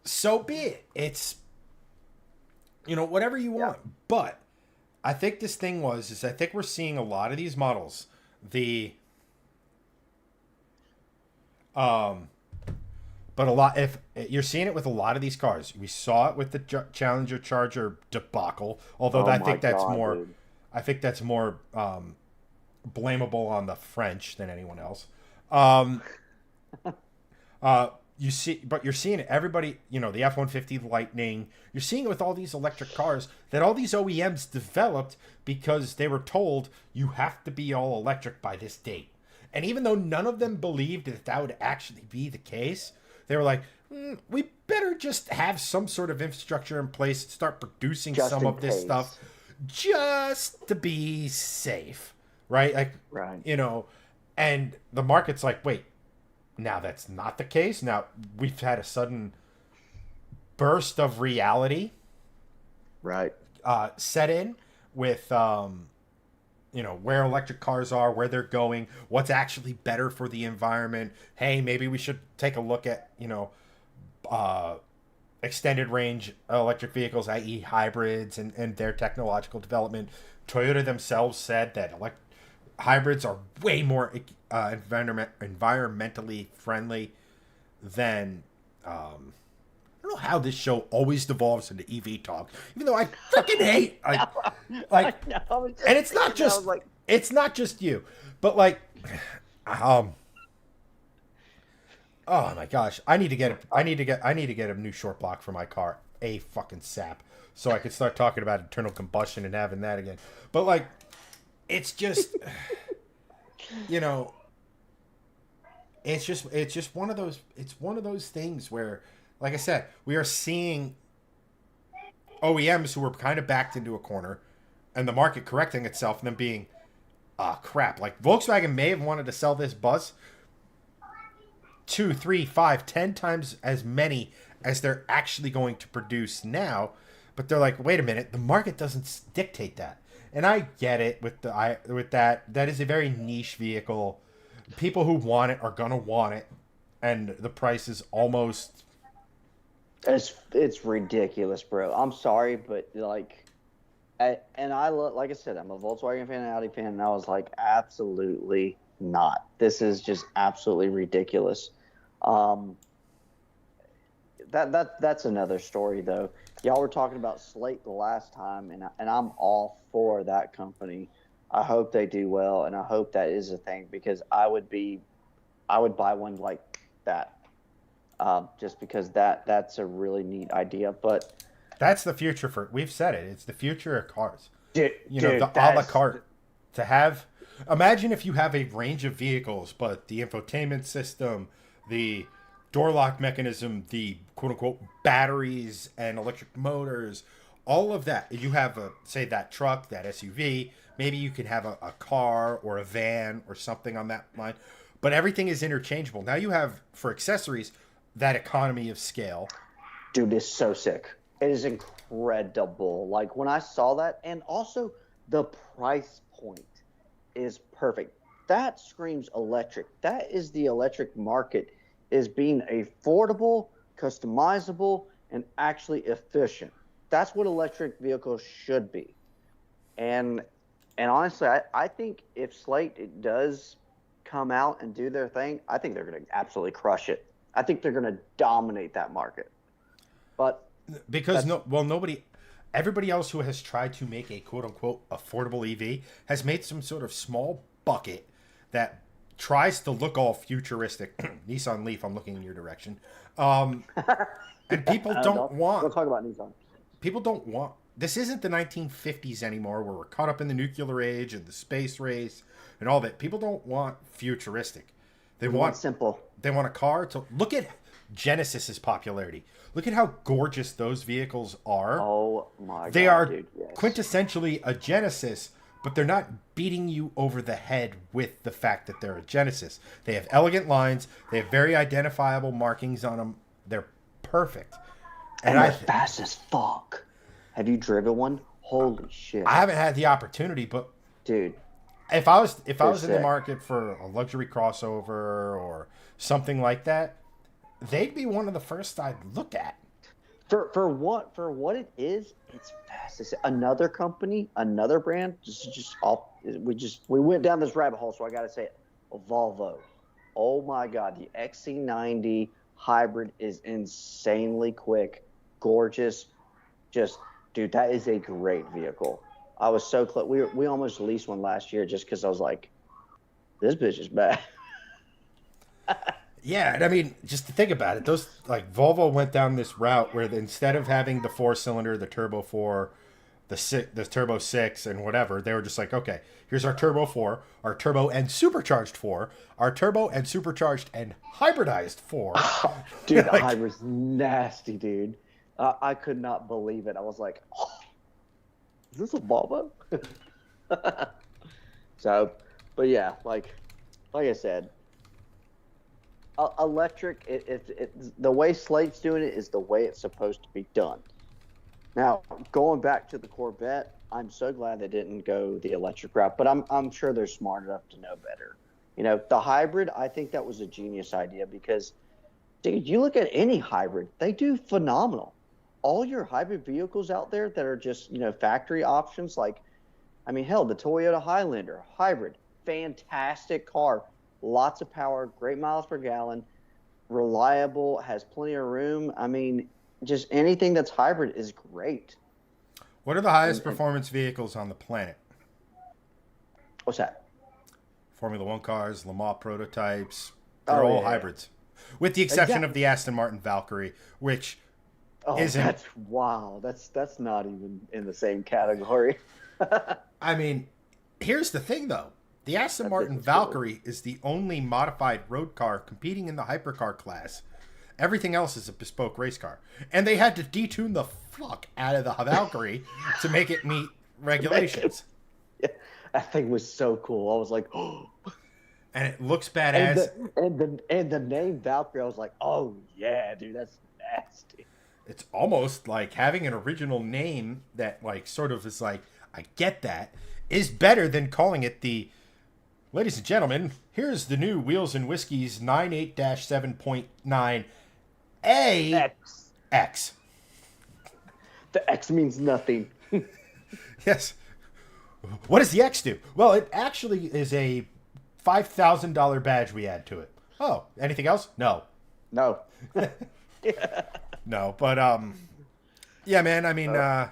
So be it. It's, whatever you want. Yeah. But I think this thing I think we're seeing a lot of these models. But if you're seeing it with a lot of these cars, we saw it with the Challenger Charger debacle. Although I think that's more blamable on the French than anyone else. You're seeing it. Everybody, the F-150 Lightning. You're seeing it with all these electric cars that all these OEMs developed because they were told you have to be all electric by this date. And even though none of them believed that would actually be the case, they were like, we better just have some sort of infrastructure in place and start producing some of this stuff just to be safe, right? And the market's like, wait, now that's not the case. Now we've had a sudden burst of reality Right. set in with where electric cars are, where they're going, what's actually better for the environment. Hey, maybe we should take a look at extended range electric vehicles, i.e. hybrids, and their technological development. Toyota themselves said that hybrids are way more environmentally friendly than I don't know how this show always devolves into EV talk, even though I fucking hate and it's not just you, but like, oh my gosh, I need to get a new short block for my car, a fucking sap, so I could start talking about internal combustion and having that again. But like, it's just, it's just one of those things where, like I said, we are seeing OEMs who were kind of backed into a corner, and the market correcting itself, and then being, crap. Like Volkswagen may have wanted to sell this bus 2, 3, 5, 10 times as many as they're actually going to produce now, but they're like, wait a minute, the market doesn't dictate that. And I get it with that. That is a very niche vehicle. People who want it are gonna want it, and the price is almost. It's ridiculous, bro. I'm sorry, but like, like I said, I'm a Volkswagen fan and Audi fan, and I was like, absolutely not. This is just absolutely ridiculous. That's another story, though. Y'all were talking about Slate the last time, and I'm all for that company. I hope they do well, and I hope that is a thing, because I would buy one like that. Just because that's a really neat idea, but that's the future we've said it. It's the future of cars. The a la carte. To have, imagine if you have a range of vehicles, but the infotainment system, the door lock mechanism, the quote unquote batteries and electric motors, all of that. You have say that truck, that SUV. Maybe you can have a car or a van or something on that line, but everything is interchangeable. Now you have, for accessories, that economy of scale. Dude, it's so sick. It is incredible. Like when I saw that, and also the price point is perfect. That screams electric. That is the electric market, is being affordable, customizable, and actually efficient. That's what electric vehicles should be. And honestly, I think if Slate does come out and do their thing, I think they're going to absolutely crush it. I think they're going to dominate that market. But because everybody else who has tried to make a quote unquote affordable EV has made some sort of small bucket that tries to look all futuristic. Nissan Leaf, I'm looking in your direction. And people don't want. We'll talk about Nissan. People don't want. This isn't the 1950s anymore, where we're caught up in the nuclear age and the space race and all that. People don't want futuristic. They want simple. They want a car to look at. Genesis's popularity. Look at how gorgeous those vehicles are. Oh my god. They are dude, yes. quintessentially a Genesis, but they're not beating you over the head with the fact that they're a Genesis. They have elegant lines. They have very identifiable markings on them. They're perfect. And they're fast as fuck. Have you driven one? Holy shit. I haven't had the opportunity, but dude, if I was in the market for a luxury crossover or something like that, they'd be one of the first I'd look at. For what it is, it's fast. It's another company, another brand. We went down this rabbit hole, so I got to say it. Volvo. Oh my god, the XC90 hybrid is insanely quick, gorgeous. Dude, that is a great vehicle. I was so close. We almost leased one last year just because I was like, this bitch is bad. Yeah, and I mean, just to think about it, those like Volvo went down this route where instead of having the 4-cylinder, the Turbo 4, the Turbo 6, and whatever, they were just like, okay, here's our Turbo 4, our Turbo and Supercharged 4, our Turbo and Supercharged and Hybridized 4. Dude, the hybrid's nasty, dude. I could not believe it. I was like, oh, is this a Volvo? So, but yeah, like I said, electric. The way Slate's doing it is the way it's supposed to be done. Now, going back to the Corvette, I'm so glad they didn't go the electric route, but I'm sure they're smart enough to know better. You know, the hybrid, I think that was a genius idea because, dude, you look at any hybrid, they do phenomenal. All your hybrid vehicles out there that are just, factory options, like, I mean, hell, the Toyota Highlander, hybrid, fantastic car, lots of power, great miles per gallon, reliable, has plenty of room. I mean, just anything that's hybrid is great. What are the highest performance vehicles on the planet? What's that? Formula One cars, Le Mans prototypes. They're all hybrids. With the exception of the Aston Martin Valkyrie, which isn't. That's wow. That's not even in the same category. I mean, here's the thing, though. The Aston Martin Valkyrie is the only modified road car competing in the hypercar class. Everything else is a bespoke race car. And they had to detune the fuck out of the Valkyrie to make it meet regulations. Yeah, that thing was so cool. I was like, oh. And it looks badass. And the name Valkyrie, I was like, oh, yeah, dude, that's nasty. It's almost like having an original name that, like, sort of is like, I get that, is better than calling it the... Ladies and gentlemen, here's the new Wheels and Whiskey's 98-7.9 X. The X means nothing. Yes. What does the X do? Well, it actually is a $5,000 badge we add to it. Oh, anything else? No. No. No, but yeah, man. I mean, I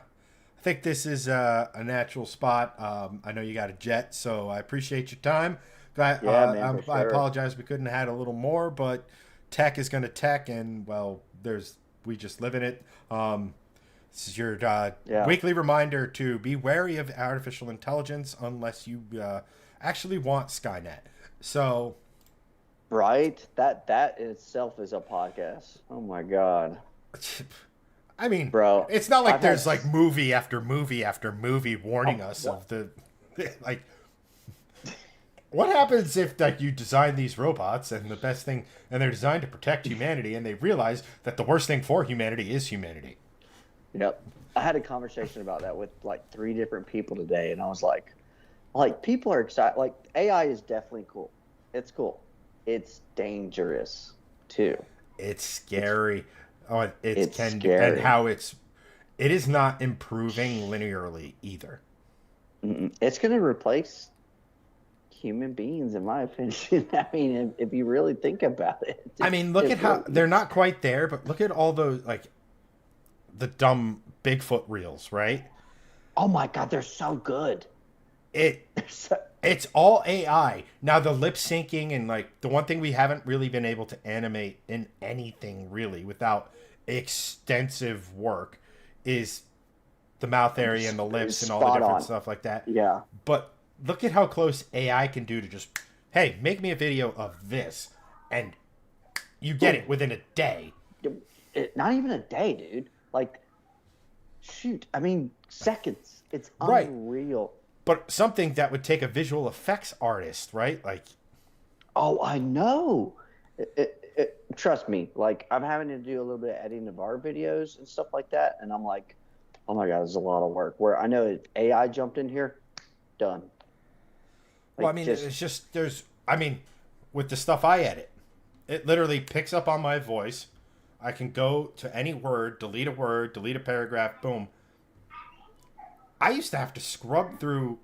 think this is a natural spot. I know you got a jet, so I appreciate your time. I apologize we couldn't have had a little more, but tech is going to tech, and well, we just live in it. This is your weekly reminder to be wary of artificial intelligence unless you actually want Skynet. So, right, that in itself is a podcast. Oh my god. I mean, bro, it's not like there's like movie after movie after movie warning us of the like. What happens if like you design these robots and the best thing, and they're designed to protect humanity, and they realize that the worst thing for humanity is humanity? Yep, I had a conversation about that with like 3 different people today, and I was like, people are excited. Like AI is definitely cool. It's cool. It's dangerous too. It's scary. It's scary. And how it is not improving linearly either. It's going to replace human beings, in my opinion. I mean, if you really think about it. I mean, look at how they're not quite there, but look at all those like the dumb Bigfoot reels, right? Oh my god, they're so good. It's all AI. Now the lip syncing and like the one thing we haven't really been able to animate in anything really without extensive work is the mouth area and the lips and all the different stuff like that. Yeah. But look at how close AI can do to just, hey, make me a video of this, and you get it within a day. Not even a day, dude. Like, shoot, I mean, seconds. It's unreal. But something that would take a visual effects artist, right? Like, oh, I know. Trust me. Like, I'm having to do a little bit of editing of our videos and stuff like that, and I'm like, oh my god, there's a lot of work. Where I know if AI jumped in here, done. Like, well, I mean, with the stuff I edit, it literally picks up on my voice. I can go to any word, delete a paragraph, boom. I used to have to scrub through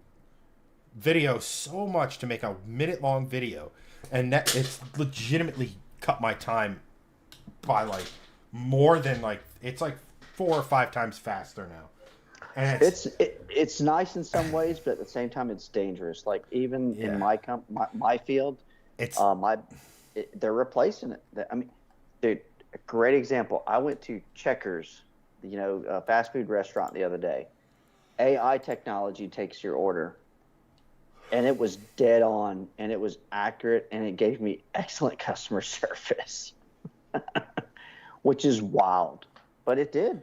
video so much to make a minute-long video, and that it's legitimately cut my time by like more than like it's like 4 or 5 times faster now. And it's nice in some ways, but at the same time, it's dangerous. Like even in my field, it's they're replacing it. I mean, dude, a great example. I went to Checkers, a fast food restaurant the other day. AI technology takes your order, and it was dead on, and it was accurate, and it gave me excellent customer service, which is wild, but it did.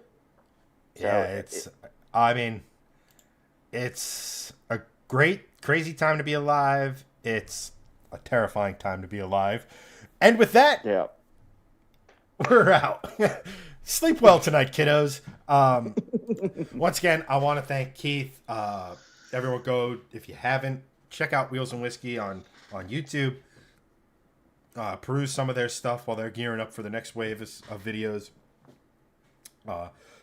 Yeah, it's a great, crazy time to be alive. It's a terrifying time to be alive. And with that, Yeah. we're out. Sleep well tonight, kiddos. Once again, I want to thank Keith. Everyone go, if you haven't, check out Wheelz and Whiskey on YouTube. Peruse some of their stuff while they're gearing up for the next wave of videos.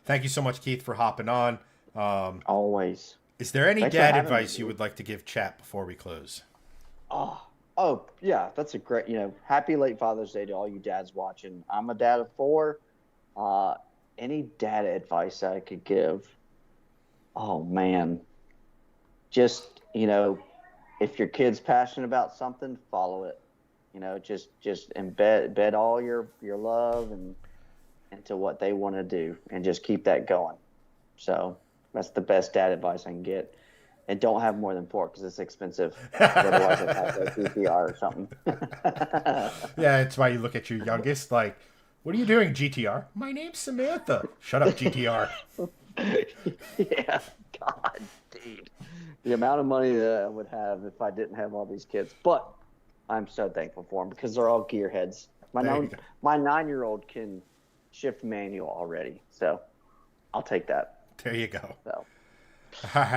Thank you so much, Keith, for hopping on. Always. Is there any Thanks for dad having me, advice you dude. would like to give chat before we close? Oh, yeah, that's a great, happy late Father's Day to all you dads watching. I'm a dad of 4. Any dad advice I could give? Oh, man. Just, if your kid's passionate about something, follow it. Just embed all your love and into what they want to do and just keep that going. So that's the best dad advice I can get. And don't have more than 4 because it's expensive. Otherwise, I'd have a GTR or something. Yeah, it's why you look at your youngest like, what are you doing, GTR? My name's Samantha. Shut up, GTR. Yeah, God, dude. The amount of money that I would have if I didn't have all these kids. But I'm so thankful for them because they're all gearheads. My 9-year-old can shift manual already. So I'll take that. There you go. So. All right.